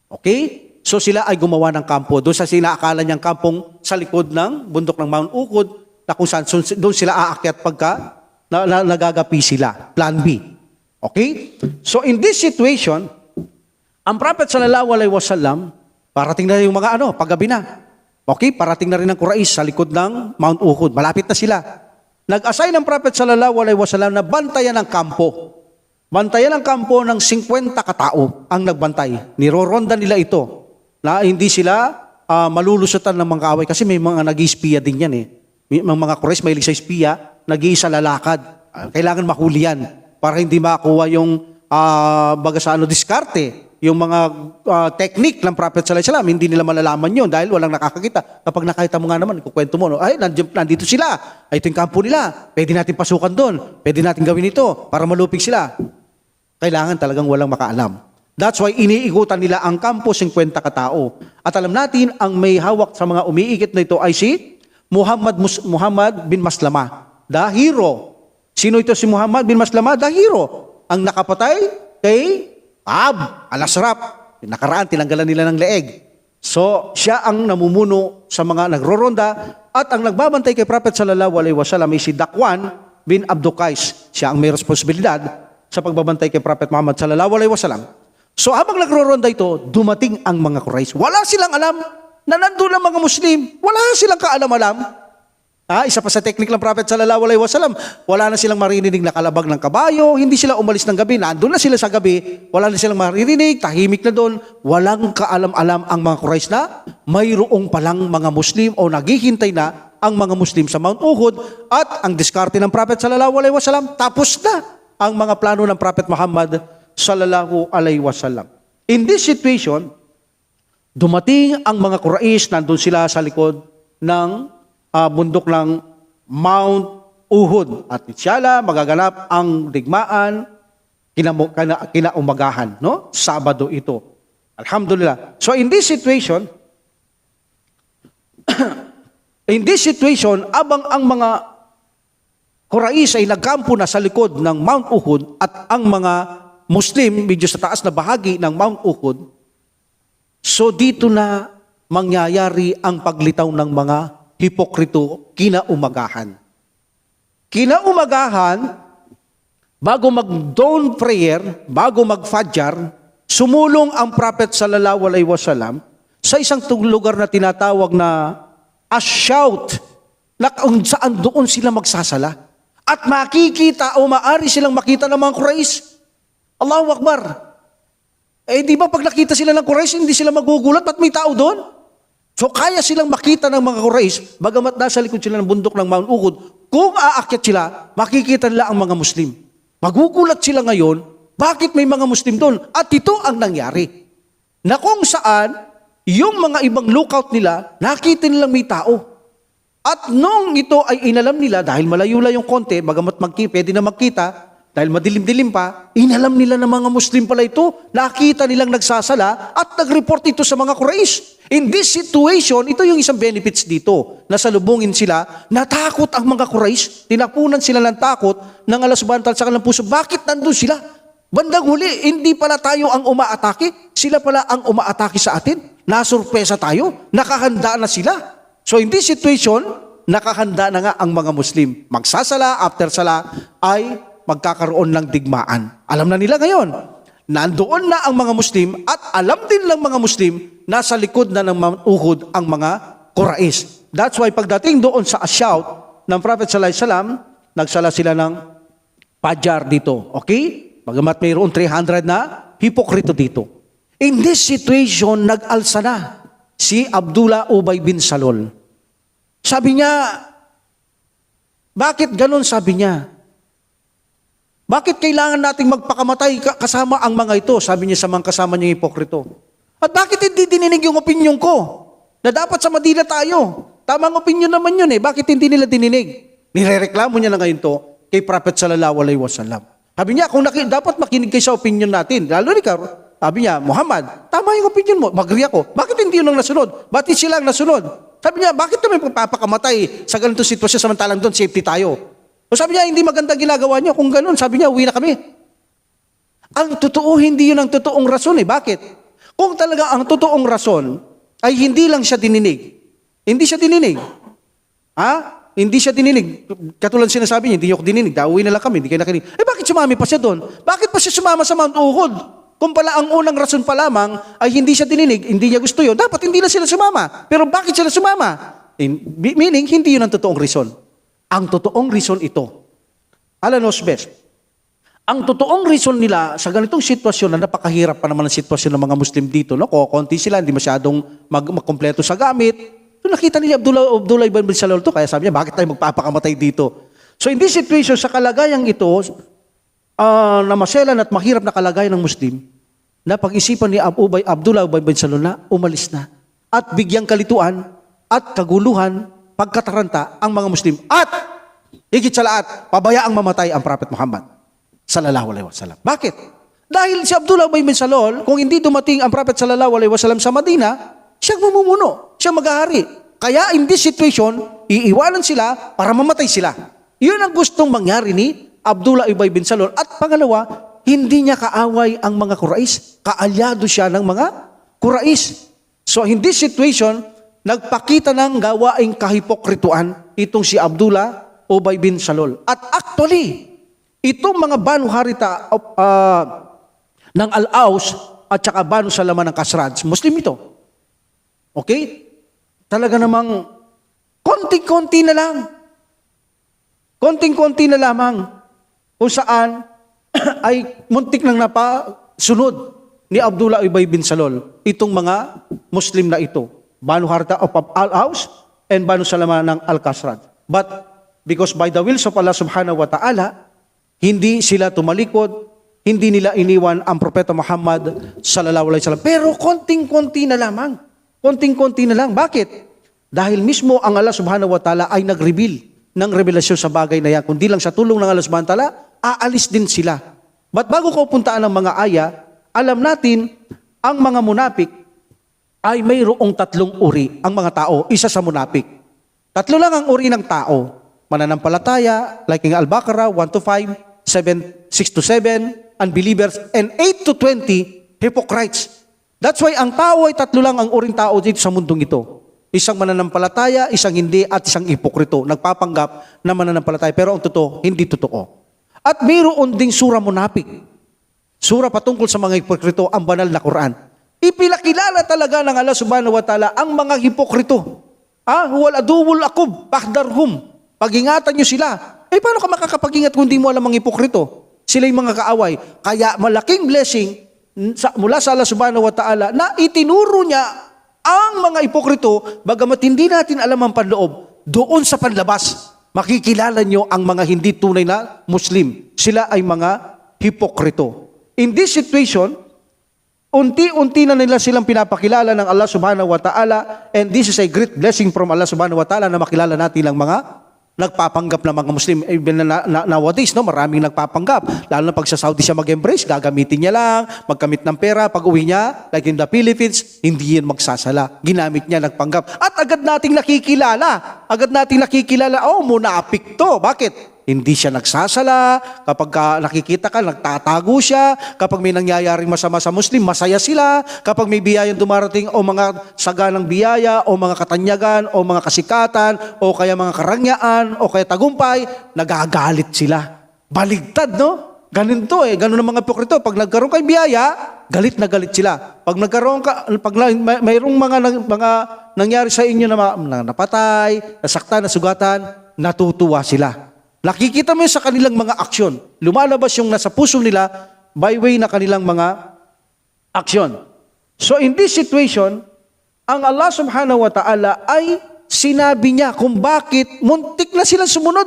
Speaker 1: okay? So sila ay gumawa ng kampo. Doon sa sinaakala niyang kampong sa likod ng bundok ng Mount Uhud, na kung saan doon sila aakyat pagka nagagapi sila. Plan B. Okay? So in this situation, ang Prophet sallallahu alaihi wasallam, parating na yung mga paggabi na. Okay? Parating na rin ang Quraysh sa likod ng Mount Uhud. Malapit na sila. Nag-assign ng Prophet sallallahu alaihi wasallam na bantayan ng kampo. Bantayan ng kampo ng 50 katao ang nagbantay. Niroronda nila ito na hindi sila malulusutan ng mga kaaway kasi may mga nag-ispiya din yan eh. May mga Quraysh may sa espiya, nag-iisa lalakad. Kailangan mahuli yan para hindi makuha yung diskarte. Yung mga technique ng Prophet sallallahu alaihi wasallam, hindi nila malalaman yun dahil walang nakakakita. Kapag nakita mo nga naman, kukwento mo, ay, nandito sila. Ay, ito yung kampo nila. Pwede natin pasukan doon. Pwede natin gawin ito para malupig sila. Kailangan talagang walang makaalam. That's why iniikutan nila ang kampo 50 katao. At alam natin, ang may hawak sa mga umiikot na ito ay si Muhammad bin Maslama, the hero. Sino ito si Muhammad bin Maslama? The hero. Ang nakapatay kay al-Ashraf. Nakaraan, tinanggalan nila ng leeg. So, siya ang namumuno sa mga nagroronda at ang nagbabantay kay Prophet sallallahu alaihi wasallam ay si Dakwan bin Abdul Qais. Siya ang may responsibilidad sa pagbabantay kay Prophet Muhammad sallallahu alaihi wasallam. So, habang nagroronda ito, dumating ang mga Quraysh. Wala silang alam na nandun ang mga Muslim. Wala silang kaalam-alam. Isa pa sa technique ng Prophet sallallahu alaihi wasallam, wala na silang maririnig na kalabag ng kabayo, hindi sila umalis ng gabi, nandun na sila sa gabi, wala na silang maririnig, tahimik na doon, walang kaalam-alam ang mga Quraysh na mayroong palang mga Muslim o naghihintay na ang mga Muslim sa Mount Uhud at ang diskarte ng Prophet sallallahu alaihi wasallam, tapos na ang mga plano ng Prophet Muhammad sallallahu alaihi wasallam. In this situation, dumating ang mga Quraysh, nandun sila sa likod ng bundok ng Mount Uhud. At inshallah, magaganap ang digmaan kinaumagahan, no? Sabado ito. Alhamdulillah. So in this situation, abang ang mga Quraysh ay nagkampo na sa likod ng Mount Uhud at ang mga Muslim medyo sa taas na bahagi ng Mount Uhud, so dito na mangyayari ang paglitaw ng mga hipokrito kinaumagahan. Kinaumagahan, bago mag-dawn prayer, bago mag-fajr, sumulong ang Prophet sallallahu alaihi wasallam sa isang lugar na tinatawag na Ashout, na kung saan doon sila magsasala. At makikita o maari silang makita ng mga Quraysh. Allahu Akbar. Di ba pag nakita sila ng Quraysh, hindi sila magugulat at may tao doon? So kaya silang makita ng mga Quraysh, bagamat nasa likod sila ng bundok ng Mount Uhud, kung aakyat sila, makikita nila ang mga Muslim. Magugulat sila ngayon, bakit may mga Muslim doon? At ito ang nangyari. Na kung saan, yung mga ibang lookout nila, nakita nilang may tao. At nung ito ay inalam nila, dahil malayo-layong konti, bagamat pwede na magkita, dahil madilim-dilim pa, inalam nila na mga Muslim pala ito, nakita nilang nagsasala at nag-report ito sa mga Quraysh. In this situation, ito yung isang benefits dito. Nasalubungin sila, natakot ang mga Quraysh, tinapunan sila ng takot ng Allah subhanahu wa ta'ala sa kanilang puso. Bakit nandun sila? Bandang huli, hindi pala tayo ang umaatake, sila pala ang umaatake sa atin. Nasurpresa tayo, nakahanda na sila. So in this situation, nakahanda na nga ang mga Muslim. Magsasala, after sala, ay magkakaroon ng digmaan. Alam na nila ngayon, nandoon na ang mga Muslim at alam din lang mga Muslim na sa likod na ng Mount Uhud ang mga Quraysh. That's why pagdating doon sa Ashout ng Prophet sallallahu alaihi wasallam, nagsala sila ng Fajr dito. Okay? Bagamat mayroon 300 na hipokrito dito. In this situation, nag-alsa na si Abdullah Ubay bin Salul. Sabi niya, bakit ganun sabi niya? Bakit kailangan nating magpakamatay kasama ang mga ito? Sabi niya sa mga kasama niya hipokrito. At bakit hindi dininig yung opinyon ko? Na dapat sa Madina tayo. Tamang opinyon naman yun eh. Bakit hindi nila dininig? Nirereklamo niya na ngayon to kay Prophet sallallahu alaihi wasallam. Sabi niya, kung dapat makinig kayo sa opinyon natin. Lalo ikaw, sabi niya, Muhammad, tama yung opinyon mo. Mag-agree ako. Bakit hindi yun ang nasunod? Bakit sila ang nasunod? Sabi niya, bakit kami magpapakamatay sa ganitong sitwasyon samantalang doon safety tayo? O sabi niya, hindi maganda ginagawa niyo. Kung ganun, sabi niya, uwi na kami. Ang totoo, hindi yun ang totoong rason eh. Bakit? Kung talaga ang totoong rason ay hindi lang siya dininig. Hindi siya dininig. Hindi siya dininig. Katulad sinasabi niya, hindi niyo ako dininig. Uwi na lang kami, hindi kayo nakinig. Bakit sumami pa siya doon? Bakit pa siya sumama sa Mount Uhud? Kung pala ang unang rason pa lamang ay hindi siya dininig, hindi niya gusto yun, dapat hindi na sila sumama. Pero bakit sila sumama? Meaning, hindi yun ang totoong reason. Ang totoong reason ito, alam nos best, ang totoong reason nila sa ganitong sitwasyon na napakahirap pa naman ang sitwasyon ng mga Muslim dito, no? Konti sila, hindi masyadong magkompleto sa gamit. So nakita nila Abdullah ibn Salul to, kaya sabi niya, bakit tayo magpapakamatay dito? So in this situation, sa kalagayang ito, na maselan at mahirap na kalagayan ng Muslim, na pag-isipan ni Abdullah ibn Salul na umalis na at bigyang kalituan at kaguluhan, pagkataranta ang mga Muslim at higit sa lahat, pabayaang mamatay ang Prophet Muhammad sallallahu alaihi wasallam. Bakit? Dahil si Abdullah Ubay bin Salul, kung hindi dumating ang Prophet sallallahu alaihi wasallam sa Madina, siyang mamumuno, siyang maghahari. Kaya in this situation, iiwanan sila para mamatay sila. Yun ang gustong mangyari ni Abdullah Ubay bin Salul. At pangalawa, hindi niya kaaway ang mga Quraysh. Kaalyado siya ng mga Quraysh. So in this situation, nagpakita ng gawaing kahipokrituan itong si Abdullah Ubay bin Salul. At actually, itong mga Banu Harita ng Al-Aus at saka Banu Salama ng Khazraj, Muslim ito. Okay? Talaga namang konting-konti na lang. Konting-konti na lamang kung saan ay muntik nang napasunod ni Abdullah Ubay bin Salul itong mga Muslim na ito. Banu Harita of Al-Aus and Banu Salama ng Al-Khazraj. But because by the wills of Allah subhanahu wa ta'ala, hindi sila tumalikod, hindi nila iniwan ang Propeta Muhammad sallallahu alaihi wasallam. Pero konting-konti na lamang. Konting-konti na lang. Bakit? Dahil mismo ang Allah subhanahu wa ta'ala ay nag-reveal ng revelasyon sa bagay na yan. Kundi lang sa tulong ng Allah subhanahu wa ta'ala, aalis din sila. But bago ko puntaan ng mga aya, alam natin, ang mga munapik ay mayroong tatlong uri ang mga tao, isa sa munapik. Tatlo lang ang uri ng tao. Mananampalataya, like in Al-Baqarah, 1-5, 6-7, unbelievers, and 8-20, hypocrites. That's why ang tao ay tatlo lang ang uring tao dito sa mundong ito. Isang mananampalataya, isang hindi, at isang hipokrito. Nagpapanggap na mananampalataya, pero ang totoo, hindi totoo. At mayroon ding sura munapik. Sura patungkol sa mga hipokrito, ang banal na Quran. Ipilakilala talaga ng Allah subhanahu wa ta'ala ang mga hipokrito. Huwal aduwul akub, pakdarhum. Pag-ingatan nyo sila. Paano ka makakapag-ingat kung di mo alam ang hipokrito? Sila yung mga kaaway. Kaya malaking blessing mula sa Allah subhanahu wa ta'ala na itinuro niya ang mga hipokrito, bagamat hindi natin alam ang panloob, doon sa panlabas, makikilala nyo ang mga hindi tunay na Muslim. Sila ay mga hipokrito. In this situation, unti-unti na nila silang pinapakilala ng Allah subhanahu wa ta'ala, and this is a great blessing from Allah subhanahu wa ta'ala na makilala natin ang mga nagpapanggap na mga Muslim. Even nowadays, no, maraming nagpapanggap. Lalo na pag sa Saudi siya mag-embrace, gagamitin niya lang, magkamit ng pera, pag uwi niya, like in the Philippines, hindi yan magsasala. Ginamit niya, nagpanggap. At agad nating nakikilala. Munapik to. Bakit? Hindi siya nagsasala. Kapag nakikita ka, nagtatago siya. Kapag may nangyayaring masama sa Muslim, masaya sila. Kapag may biyayang dumarating o mga saganang biyaya o mga katanyagan o mga kasikatan o kaya mga karangyaan o kaya tagumpay, nagagalit sila. Baligtad, no? Ganun to Ganun ang mga hipokrito. Pag nagkaroon kay biyaya, galit na galit sila. Pag nagkaroon ka, mayroong mga nangyari sa inyo na napatay, nasaktan, nasugatan, natutuwa sila. Nakikita mo yun sa kanilang mga aksyon. Lumalabas yung nasa puso nila by way na kanilang mga aksyon. So in this situation, ang Allah subhanahu wa ta'ala ay sinabi niya kung bakit muntik na sila sumunod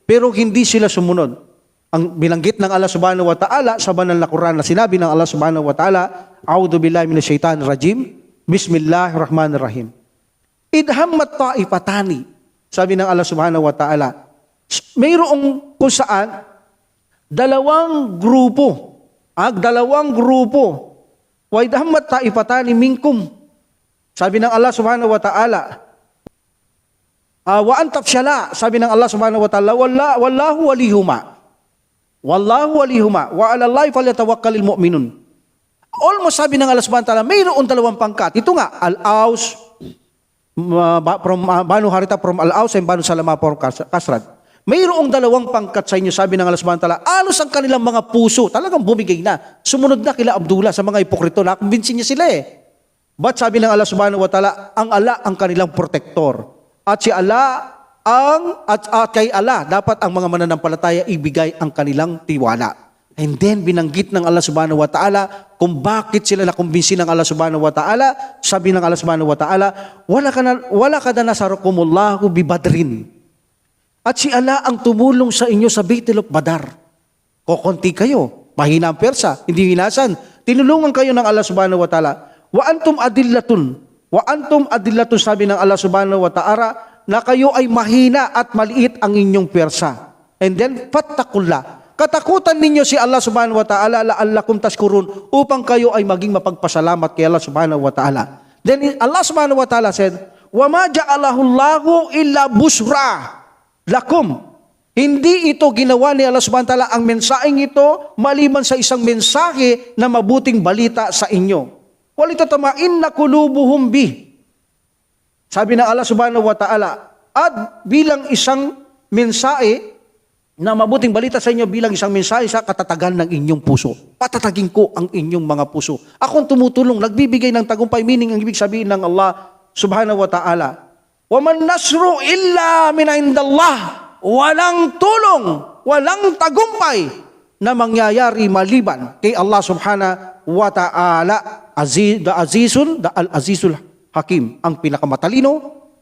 Speaker 1: pero hindi sila sumunod. Ang binanggit ng Allah subhanahu wa ta'ala sa banal na Quran na sinabi ng Allah subhanahu wa ta'ala, A'udhu billahi minash shaitanir rajim, Bismillahirrahmanirrahim. Idhammat ta'ifatani. Sabi ng Allah subhanahu wa ta'ala, mayroong kung saan dalawang grupo. Wa idhammat ta'ifatani minkum. Sabi ng Allah subhanahu wa ta'ala, wa antafshala. Sabi ng Allah subhanahu wa ta'ala, wallahu walihuma. Wallahu walihuma. Wa alallahi falyatawakkalul mu'minun. Almost sabi ng Allah subhanahu wa ta'ala, mayroon dalawang pangkat. Ito nga, Al-Aus, from Banu Harita from Al-Aus and Banu Salama from Khazraj. Mayroong dalawang pangkat sa inyo, sabi ng Allah subhanahu wa ta'ala, alos ang kanilang mga puso, talagang bumigay na. Sumunod na kila Abdullah sa mga hipokrito, nakumbinsin niya sila But sabi ng Allah subhanahu wa ta'ala, ang Allah ang kanilang protector. At si Allah at kay Allah, dapat ang mga mananampalataya ibigay ang kanilang tiwala. And then binanggit ng Allah subhanahu wa ta'ala kung bakit sila nakumbinsin ng Allah subhanahu wa ta'ala. Sabi ng Allah subhanahu wa ta'ala, wala ka na nasarukumullahu bibadrin. At si Allah ang tumulong sa inyo sa Battle of Badar. Kokonti kayo, mahina ang Persa, hindi hinasan. Tinulungan kayo ng Allah subhanahu wa ta'ala. Wa antum adillatun, sabi ng Allah subhanahu wa ta'ala, na kayo ay mahina at maliit ang inyong Persa. And then, fattakullah. Katakutan ninyo si Allah subhanahu wa ta'ala la'allakum tashkurun upang kayo ay maging mapagpasalamat kay Allah subhanahu wa ta'ala. Then Allah subhanahu wa ta'ala said, "Wa ma ja'alahu Allahu illa busra lakum." Hindi ito ginawa ni Allah subhanahu wa ta'ala ang mensaheng ito maliban sa isang mensahe na mabuting balita sa inyo. Walitatma'inna qulubuhum bih. Sabi ng Allah subhanahu wa ta'ala, at bilang isang mensahe na mabuting balita sa inyo, bilang isang mensahe sa katatagan ng inyong puso. Patatagin ko ang inyong mga puso. Akong tumutulong, nagbibigay ng tagumpay, meaning ang ibig sabihin ng Allah subhanahu wa ta'ala, "Wa man nasru illa min indallah." Walang tulong, walang tagumpay na mangyayari maliban kay Allah subhanahu wa ta'ala. Al-Azizul Hakim, ang pinakamatalino,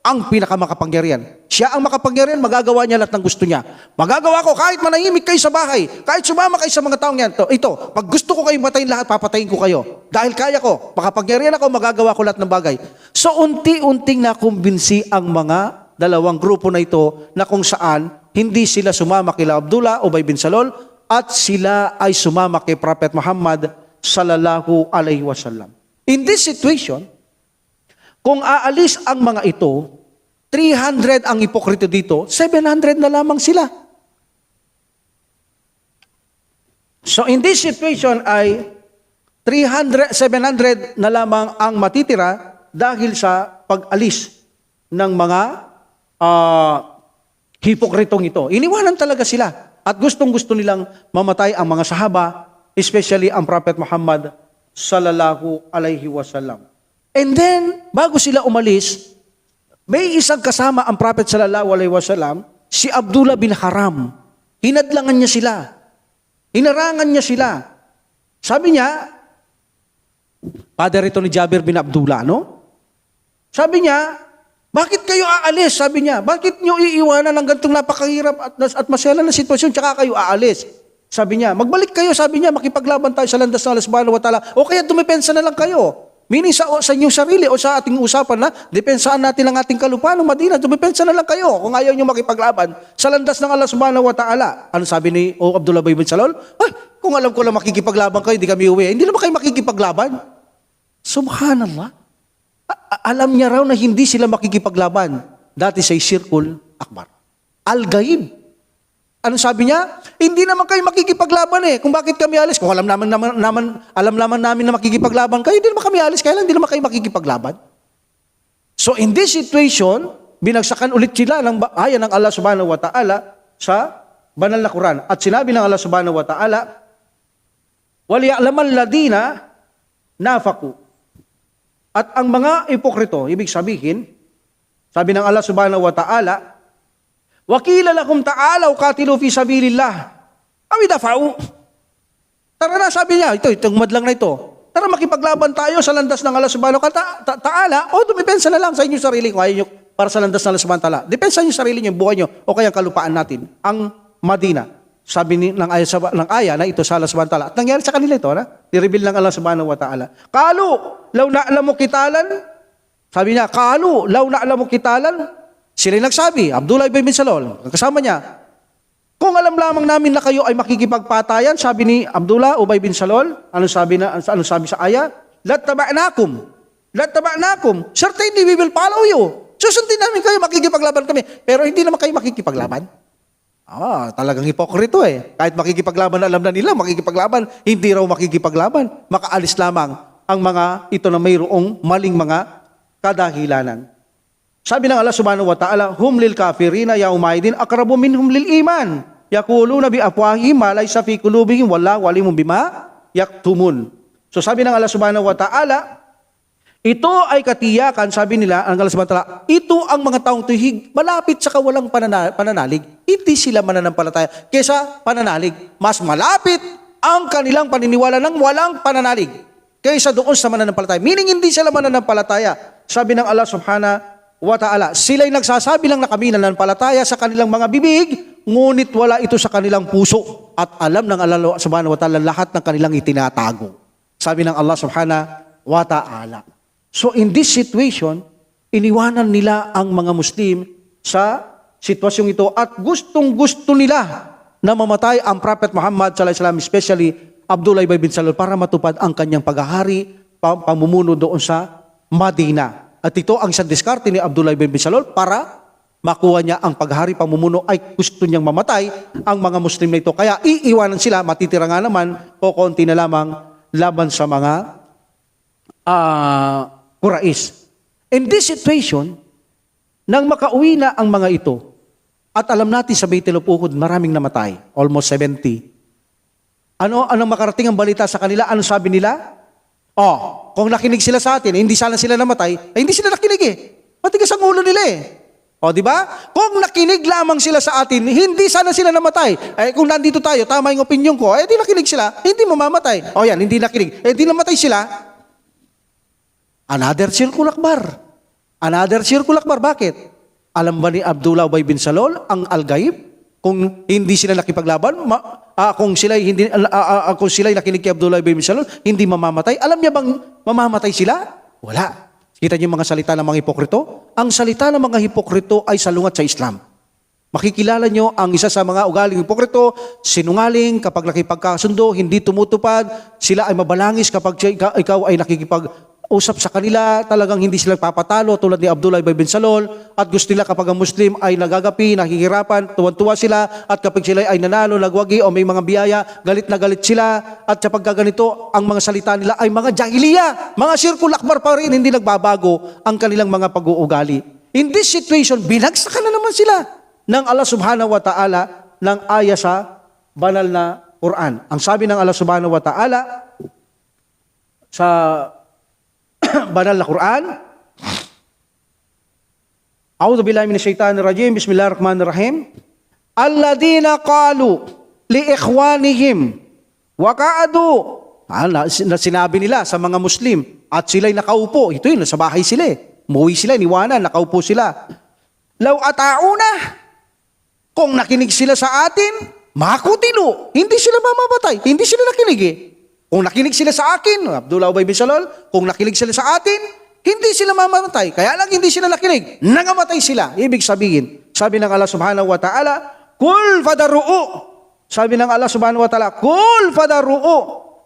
Speaker 1: ang pinakamakapangyarihan. Siya ang makapangyarihan, magagawa niya lahat ng gusto niya. Magagawa ko kahit manahimik kayo sa bahay, kahit sumama kayo sa mga taong yan. Ito, pag gusto ko kayong patayin lahat, papatayin ko kayo. Dahil kaya ko, makapangyarihan ako, magagawa ko lahat ng bagay. So unti-unting nakumbinsi ang mga dalawang grupo na ito na kung saan hindi sila sumama kila Abdullah, Ubay bin Salul, at sila ay sumama kay Prophet Muhammad sallallahu alaihi wasallam. In this situation, kung aalis ang mga ito, 300 ang hipokrito dito, 700 na lamang sila. So in this situation ay 700 na lamang ang matitira dahil sa pag-alis ng mga hipokritong ito. Iniwanan talaga sila at gustong-gusto nilang mamatay ang mga sahaba, especially ang Prophet Muhammad sallallahu alaihi wasallam. And then, bago sila umalis, may isang kasama ang Prophet sallallahu alaihi wasallam, si Abdullah bin Haram. Hinadlangan niya sila. Hinarangan niya sila. Sabi niya, father ito ni Jabir bin Abdullah, no? Sabi niya, bakit kayo aalis? Sabi niya, bakit niyo iiwanan ng ganitong napakahirap at masela na sitwasyon, tsaka kayo aalis? Sabi niya, magbalik kayo, sabi niya, makipaglaban tayo sa landas ng Allah subhanahu wa ta'ala, o kaya dumepensa na lang kayo. Meaning sa inyong sarili o sa ating usapan na, depensaan natin ang ating kalupaan ng Madina, dumepensa na lang kayo kung ayaw niyo makipaglaban sa landas ng Allah subhanahu wa ta'ala. Ano sabi ni Abdullah bin Salul? Ay, kung alam ko lang makikipaglaban kayo, hindi kami uwi. Hindi naman kayo makikipaglaban. Subhanallah. Alam niya raw na hindi sila makikipaglaban. Dati sa Shirkul Akbar. Al-Gaib. Ano sabi niya? Hindi naman kayo makikipaglaban eh. Kung bakit kami alis? Kung alam naman namin na makikipaglaban kayo, hindi naman kami alis. Kaya lang hindi naman kayo makikipaglaban. So in this situation, binagsakan ulit sila ng ayan ng Allah subhanahu wa ta'ala sa banal na Quran. At sinabi ng Allah subhanahu wa ta'ala, وَلِيَعْلَمَ الَّذِينَ نَافَقُوا. At ang mga ipokrito, ibig sabihin, sabi ng Allah subhanahu wa ta'ala, وَقِيلَ لَكُمْ تَعَالَوْا قَاتِلُوا فِي سَبِيلِ اللَّهِ أَوْ ادْفَعُوا. Tara na, sabi niya, itong madlang na ito. Tara, makipaglaban tayo sa landas ng Allah subhanahu wa ta'ala o dumipensa na lang sa inyong sarili kung ayaw nyo para sa landas ng Allah subhanahu wa ta'ala. Depensa nyo sarili nyo, buhay nyo o kaya kalupaan natin, ang Madina. Sabi ng aya na ito sa Allah subhanahu wa ta'ala. At nangyari sa kanila ito, nireveal ng Allah subhanahu wa ta'ala. Qalu, law na'lamu qitalan. Sabi niya, qalu, law na'lamu qitalan. Sila nagsabi, Abdullah bin Salul, kasama niya, kung alam lamang namin na kayo ay makikipagpatayan, sabi ni Abdullah, Ubay bin Salul, ano sabi sa aya? Lattaba'nakum. Certainly we will follow you. Susundin namin kayo, makikipaglaban kami. Pero hindi naman kayo makikipaglaban. Talagang hipokrito eh. Kahit makikipaglaban, alam na nila, makikipaglaban, hindi raw makikipaglaban. Makaalis lamang ang mga ito na mayroong maling mga kadahilanan. Sabi ng Allah subhanahu wa ta'ala, hum lil kafirina yaumaidin akrabu minhum lil iman. Yaquluna bi afwahihim ma laysa fi qulubihim wallahu alimun bima yaktumun. So sabi ng Allah subhanahu wa ta'ala, ito ay katiyakan, sabi nila, ang Allah subhanahu wa ta'ala, ito ang mga taong tuhig, malapit sa kawalang pananalig. Hindi sila mananampalataya kaysa pananalig. Mas malapit ang kanilang paniniwala ng walang pananalig kaysa doon sa mananampalataya. Meaning hindi sila mananampalataya. Sabi ng Allah subhanahu wa ta'ala, sila'y nagsasabi lang na kami nananampalataya sa kanilang mga bibig, ngunit wala ito sa kanilang puso at alam ng Allah subhanahu wa ta'ala lahat ng kanilang itinatago. Sabi ng Allah subhanahu wa ta'ala. So in this situation, iniwanan nila ang mga Muslim sa sitwasyong ito at gustong-gusto nila na mamatay ang Prophet Muhammad sallallahu alaihi wasallam, especially Abdullah ibn Salul, para matupad ang kanyang paghahari, pamumuno doon sa Madina. At ito ang isang diskarte ni Abdullah ibn Salul para makuha niya ang paghahari, pamumuno, ay gusto niyang mamatay ang mga Muslim na ito. Kaya iiwanan sila, matitira nga naman o konti na lamang laban sa mga Quraysh. In this situation, nang makauwi na ang mga ito, at alam natin sa Baitul Uhud, maraming namatay, almost 70. Anong makarating ang balita sa kanila? Ano sabi nila? Kung nakinig sila sa atin, hindi sana sila namatay, hindi sila nakinig eh. Matigas ang ulo nila eh. Di ba? Kung nakinig lamang sila sa atin, hindi sana sila namatay. Kung nandito tayo, tama yung opinion ko, di nakinig sila, hindi mamamatay. Yan, hindi nakinig. Di namatay sila. Another circle akbar. Another circle akbar. Bakit? Alam ba ni Abdullah bin Salul ang al-ghaib? Kung hindi sila nakipaglaban, kung sila nakinig kay Abdullah bin Salul, hindi mamamatay. Alam niya bang mamamatay sila? Wala. Kita niyo yung mga salita ng mga hipokrito? Ang salita ng mga hipokrito ay salungat sa Islam. Makikilala niyo ang isa sa mga ugaling hipokrito, sinungaling, kapag nakipagkasundo, hindi tumutupad, sila ay mabalangis kapag ikaw ay nakikipag-usap sa kanila, talagang hindi sila papatalo tulad ni Abdullah bin Salul, at gusto nila kapag ang Muslim ay nagagapi, nakikirapan, tuwan-tuwa sila, at kapag sila ay nanalo, nagwagi o may mga biyaya, galit na galit sila, at kapag ganito, ang mga salita nila ay mga jahiliya, mga sirkul akbar pa rin, hindi nagbabago ang kanilang mga pag-uugali. In this situation, binagsakan na naman sila ng Allah subhanahu wa ta'ala ng aya sa banal na Quran. Ang sabi ng Allah subhanahu wa ta'ala sa banal na Quran, A'udhu billahi minash shaitanir rajim, bismillahirrahmanirrahim. Alladhina qalu li ikhwanihim wa qa'adu. Sinabi nila sa mga Muslim at sila'y nakaupo. Ito yun, nasa bahay sila eh. Umuwi sila, iniwanan, nakaupo sila. Law ata'una, kung nakinig sila sa atin, makutilo. Hindi sila mamamatay. Hindi sila nakinig eh. Kung nakinig sila sa akin, Abdullah bin Salul, kung nakinig sila sa atin, hindi sila mamamatay. Kaya lang hindi sila nakinig, nangamatay sila. Ibig sabihin, sabi ng Allah subhanahu wa ta'ala, Kul fadaru'u. Sabi ng Allah subhanahu wa ta'ala, Kul fadaru'u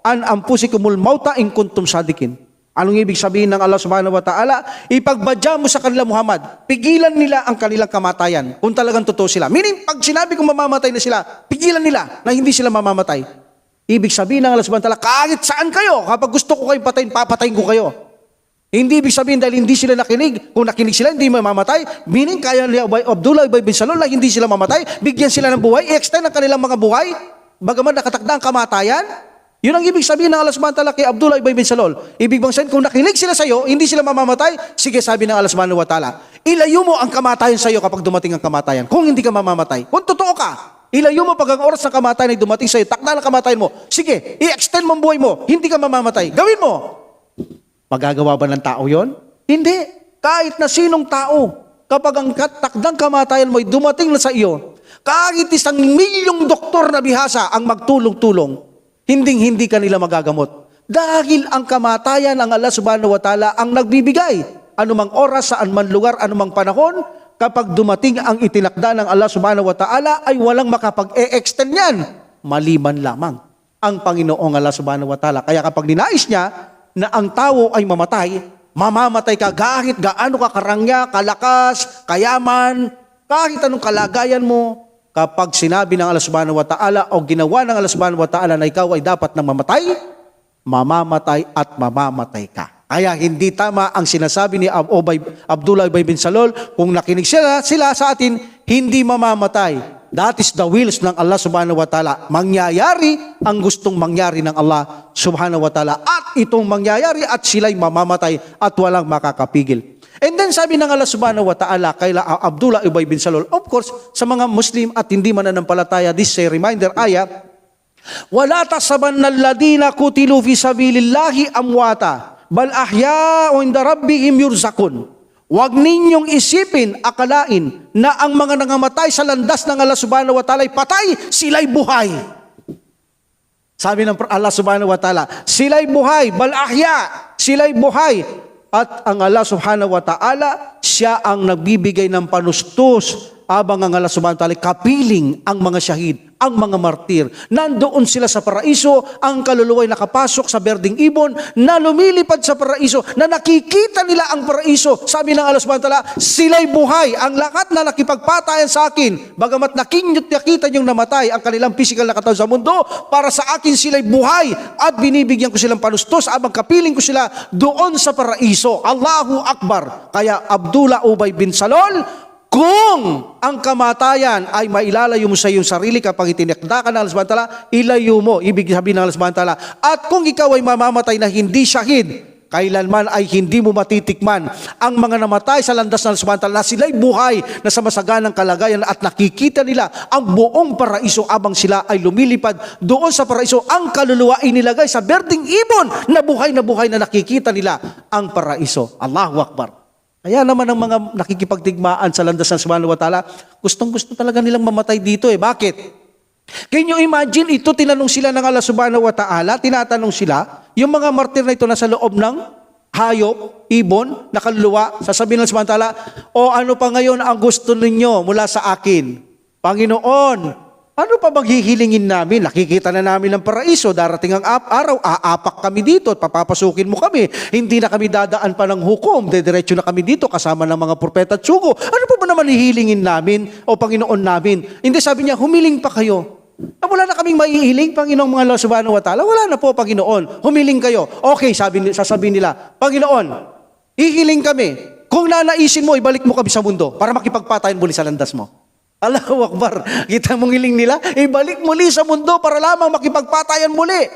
Speaker 1: an ampusikumul mauta in kuntum sadikin. Anong ibig sabihin ng Allah subhanahu wa ta'ala? Ipagbadya mo sa kanila, Muhammad, pigilan nila ang kanilang kamatayan kung talagang totoo sila. Meaning, pag sinabi kong mamamatay na sila, pigilan nila na hindi sila mamamatay. Ibig sabihin ng Allah subhanahu wa ta'ala, kahit saan kayo, kapag gusto ko kayong patayin, papatayin ko kayo. Hindi ibig sabihin dahil hindi sila nakinig. Kung nakinig sila, hindi mamamatay. Meaning, kaya ni Abdullah bin Salul na hindi sila mamatay, bigyan sila ng buhay, i-extend ang kanilang mga buhay, bagaman nakatakda ang kamatayan. Yun ang ibig sabihin ng Allah subhanahu wa ta'ala kay Abdullah bin Salul. Ibig bang sabihin, kung nakinig sila sa iyo, hindi sila mamamatay, sige, sabi ng Allah subhanahu wa ta'ala, ilayo mo ang kamatayan sa iyo kapag dumating ang kamatayan. Kung hindi ka mamamatay, kung totoo ka, ilayo mo pag ang oras ng kamatayan ay dumating sa iyo, takda ng kamatayan mo, sige, i-extend mo ang buhay mo, hindi ka mamamatay, gawin mo. Magagawa ba ng tao yon? Hindi. Kahit na sinong tao, kapag ang takdang kamatayan mo ay dumating na sa iyo, kahit 1,000,000 doktor na bihasa ang magtulong-tulong, hindi kanila magagamot. Dahil ang kamatayan ng Allah subhanahu wa ta'ala ang nagbibigay. Anumang oras, saan man lugar, anumang panahon, kapag dumating ang itinakda ng Allah subhanahu wa ta'ala, ay walang makapag-e-extend yan. Maliban lamang ang Panginoong Allah subhanahu wa ta'ala. Kaya kapag ninais niya na ang tao ay mamatay, mamamatay ka kahit gaano ka karangya, kalakas, kayaman, kahit anong kalagayan mo. Kapag sinabi ng Allah subhanahu wa ta'ala o ginawa ng Allah subhanahu wa ta'ala na ikaw ay dapat nang mamatay, mamamatay at mamamatay ka. Kaya hindi tama ang sinasabi ni Abdullah bin Salul, kung nakinig sila sa atin, hindi mamamatay. That is the wills ng Allah subhanahu wa ta'ala. Mangyayari ang gustong mangyari ng Allah subhanahu wa ta'ala. At itong mangyayari at sila'y mamamatay at walang makakapigil. And then sabi ng Allah subhanahu wa ta'ala kay Abdullah bin Salul, of course, sa mga Muslim at hindi mananampalataya, this is a reminder ayat, wala tasabanna alladhina kutilu fi sabilillahi amwata, bal ahya'u inda rabbihim yurzakun. Huwag ninyong isipin, akalain, na ang mga nangamatay sa landas ng Allah subhanahu wa ta'ala ay patay, sila'y buhay. Sabi ng Allah subhanahu wa ta'ala, sila'y buhay, bal ahya, sila'y buhay. At ang Allah subhanahu wa ta'ala, siya ang nagbibigay ng panustos, abang ang Allah subhanahu wa ta'ala kapiling ang mga syahid. ang mga martir. Nandoon sila sa paraiso, ang kaluluwa'y nakapasok sa berdeng ibon, na lumilipad sa paraiso, na nakikita nila ang paraiso. Sabi ng Allah subhanahu wa ta'ala, sila'y buhay. Ang lahat na nakipagpatayan sa akin, bagamat nakita niyong namatay ang kanilang physical na katawan sa mundo, para sa akin sila'y buhay at binibigyan ko silang panustos abang kapiling ko sila doon sa paraiso. Allahu Akbar. Kaya Abdullah Ubay bin Salul, kung ang kamatayan ay mailalayo mo sa iyong sarili kapag itinakda ka ng Allah subhanahu wa ta'ala, ilayo mo. Ibig sabihin ng Allah subhanahu wa ta'ala. At kung ikaw ay mamamatay na hindi syahid, kailanman ay hindi mo matitikman ang mga namatay sa landas ng Allah subhanahu wa ta'ala, na sila'y buhay na sa masaganang kalagayan at nakikita nila ang buong paraiso abang sila ay lumilipad doon sa paraiso. Ang kaluluwa inilagay sa berdeng ibon na buhay na nakikita nila ang paraiso. Allahu Akbar. Kaya naman ang mga nakikipagdigmaan sa landas ng subhanahu wa ta'ala, gustong-gusto talaga nilang mamatay dito eh. Bakit? Can you imagine ito, tinanong sila ng Allah subhanahu wa ta'ala, tinatanong sila, yung mga martir na ito nasa loob ng hayop, ibon, na kaluluwa, sasabihin ng subhanahu wa ta'ala, o ano pa ngayon ang gusto ninyo mula sa akin? Panginoon, ano pa maghihilingin namin? Nakikita na namin ang paraiso. Darating ang araw, aapak kami dito at papapasukin mo kami. Hindi na kami dadaan pa ng hukom. Dediretso na kami dito kasama ng mga propeta at sugo. Ano pa ba naman hihilingin namin o Panginoon namin? Hindi, sabi niya, humiling pa kayo. Wala na kaming maihiling, Panginoong mga Allah subhanahu wa ta'ala. Wala na po, Panginoon. Humiling kayo. Okay, sasabihin nila, Panginoon, hihiling kami. Kung nanaisin mo, ibalik mo kami sa mundo para makipagpatayan muli sa landas mo. Allahu Akbar. Kita mong hiling nila, ibalik muli sa mundo para lamang makipagpatayan muli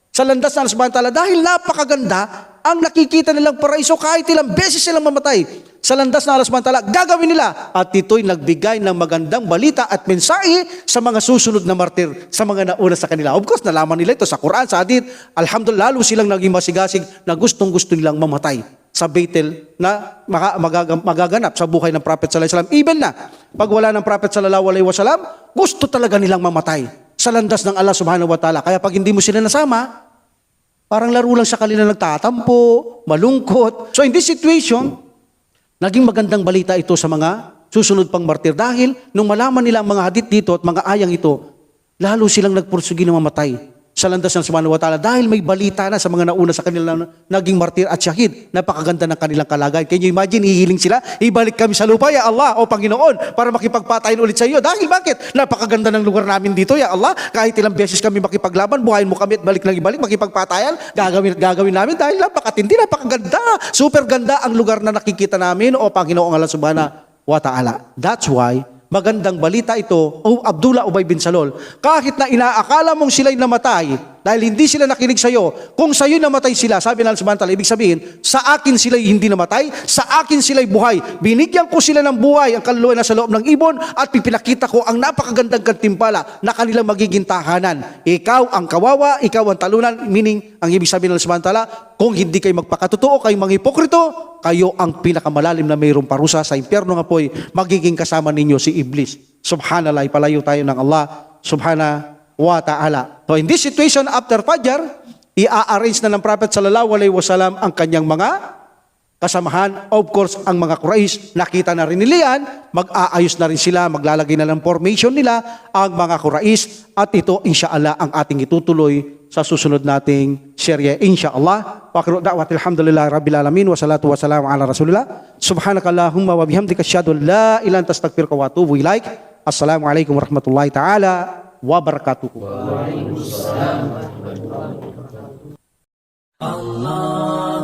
Speaker 1: sa landas ng Allah subhanahu wa ta'ala. Dahil napakaganda ang nakikita nilang paraiso, kahit ilang beses silang mamatay sa landas ng Allah subhanahu wa ta'ala, gagawin nila. At ito'y nagbigay ng magandang balita at mensahe sa mga susunod na martir, sa mga nauna sa kanila. Of course, nalaman nila ito sa Quran, sa Hadith. Alhamdulillah, lalo silang naging masigasig na gustong-gusto nilang mamatay sa Bethel na magaganap sa buhay ng Prophet sallallahu alaihi wasallam. Even na, pag wala ng Prophet sallallahu alaihi wasallam, gusto talaga nilang mamatay sa landas ng Allah subhanahu wa ta'ala. Kaya pag hindi mo sila nasama, parang laro lang sa kanila nagtatampo, malungkot. So in this situation, naging magandang balita ito sa mga susunod pang martir. Dahil nung malaman nila ang mga hadith dito at mga ayang ito, lalo silang nagpursugi na mamatay sa landas ng subhanahu wa ta'ala, dahil may balita na sa mga nauna sa kanila na naging martir at syahid. Napakaganda ng kanilang kalagayan. Can you imagine, hihiling sila, ibalik kami sa lupa, ya Allah, o Panginoon, para makipagpatayin ulit sa iyo. Dahil bakit? Napakaganda ng lugar namin dito, ya Allah. Kahit ilang beses kami makipaglaban, buhayin mo kami at balik nang ibalik, makipagpatayan, gagawin namin dahil napakatindi, napakaganda. Super ganda ang lugar na nakikita namin, o Panginoong Allah subhanahu wa ta'ala. That's why, magandang balita ito, o Abdullah Ubay bin Salul, kahit na inaakala mong sila'y namatay, dahil hindi sila nakinig sa iyo, kung sa iyo namatay sila, sabi ng Allah subhanahu wa ta'ala, ibig sabihin, sa akin sila'y hindi namatay, sa akin sila'y buhay. Binigyan ko sila ng buhay, ang kaluluwa na sa loob ng ibon, at pipinakita ko ang napakagandang gantimpala na kanilang magiging tahanan. Ikaw ang kawawa, ikaw ang talunan, meaning, ang ibig sabihin ng Allah subhanahu wa ta'ala, kung hindi kayo magpakatotoo, kayong mga hipokrito, kayo ang pinakamalalim na mayroong parusa sa impyerno nga po'y magiging kasama ninyo si Iblis. Subhanallah, ipalayo tayo ng Allah subhanahu wa ta'ala. So in this situation, after Fajr, i-arrange na ng Prophet sallallahu alaihi wasallam ang kanyang mga kasamahan. Of course, ang mga Quraysh, nakita na rin nila yan, mag-aayos na rin sila, maglalagay na ng formation nila ang mga Quraysh, at ito, insyaallah, ang ating itutuloy sa susunod nating serye, insyaallah. Wa akhiru da'wati alhamdulillahi rabbil alamin wa salatu wa salamu ala rasulillah. Subhanakallahumma wa bihamdika asyhadu an la ilaha illa anta astaghfiruka wa atubu ilaik. Assalamualaikum warahmatullahi taala wabarakatuh. Waalaikumsalam warahmatullahi wabarakatuh. Allah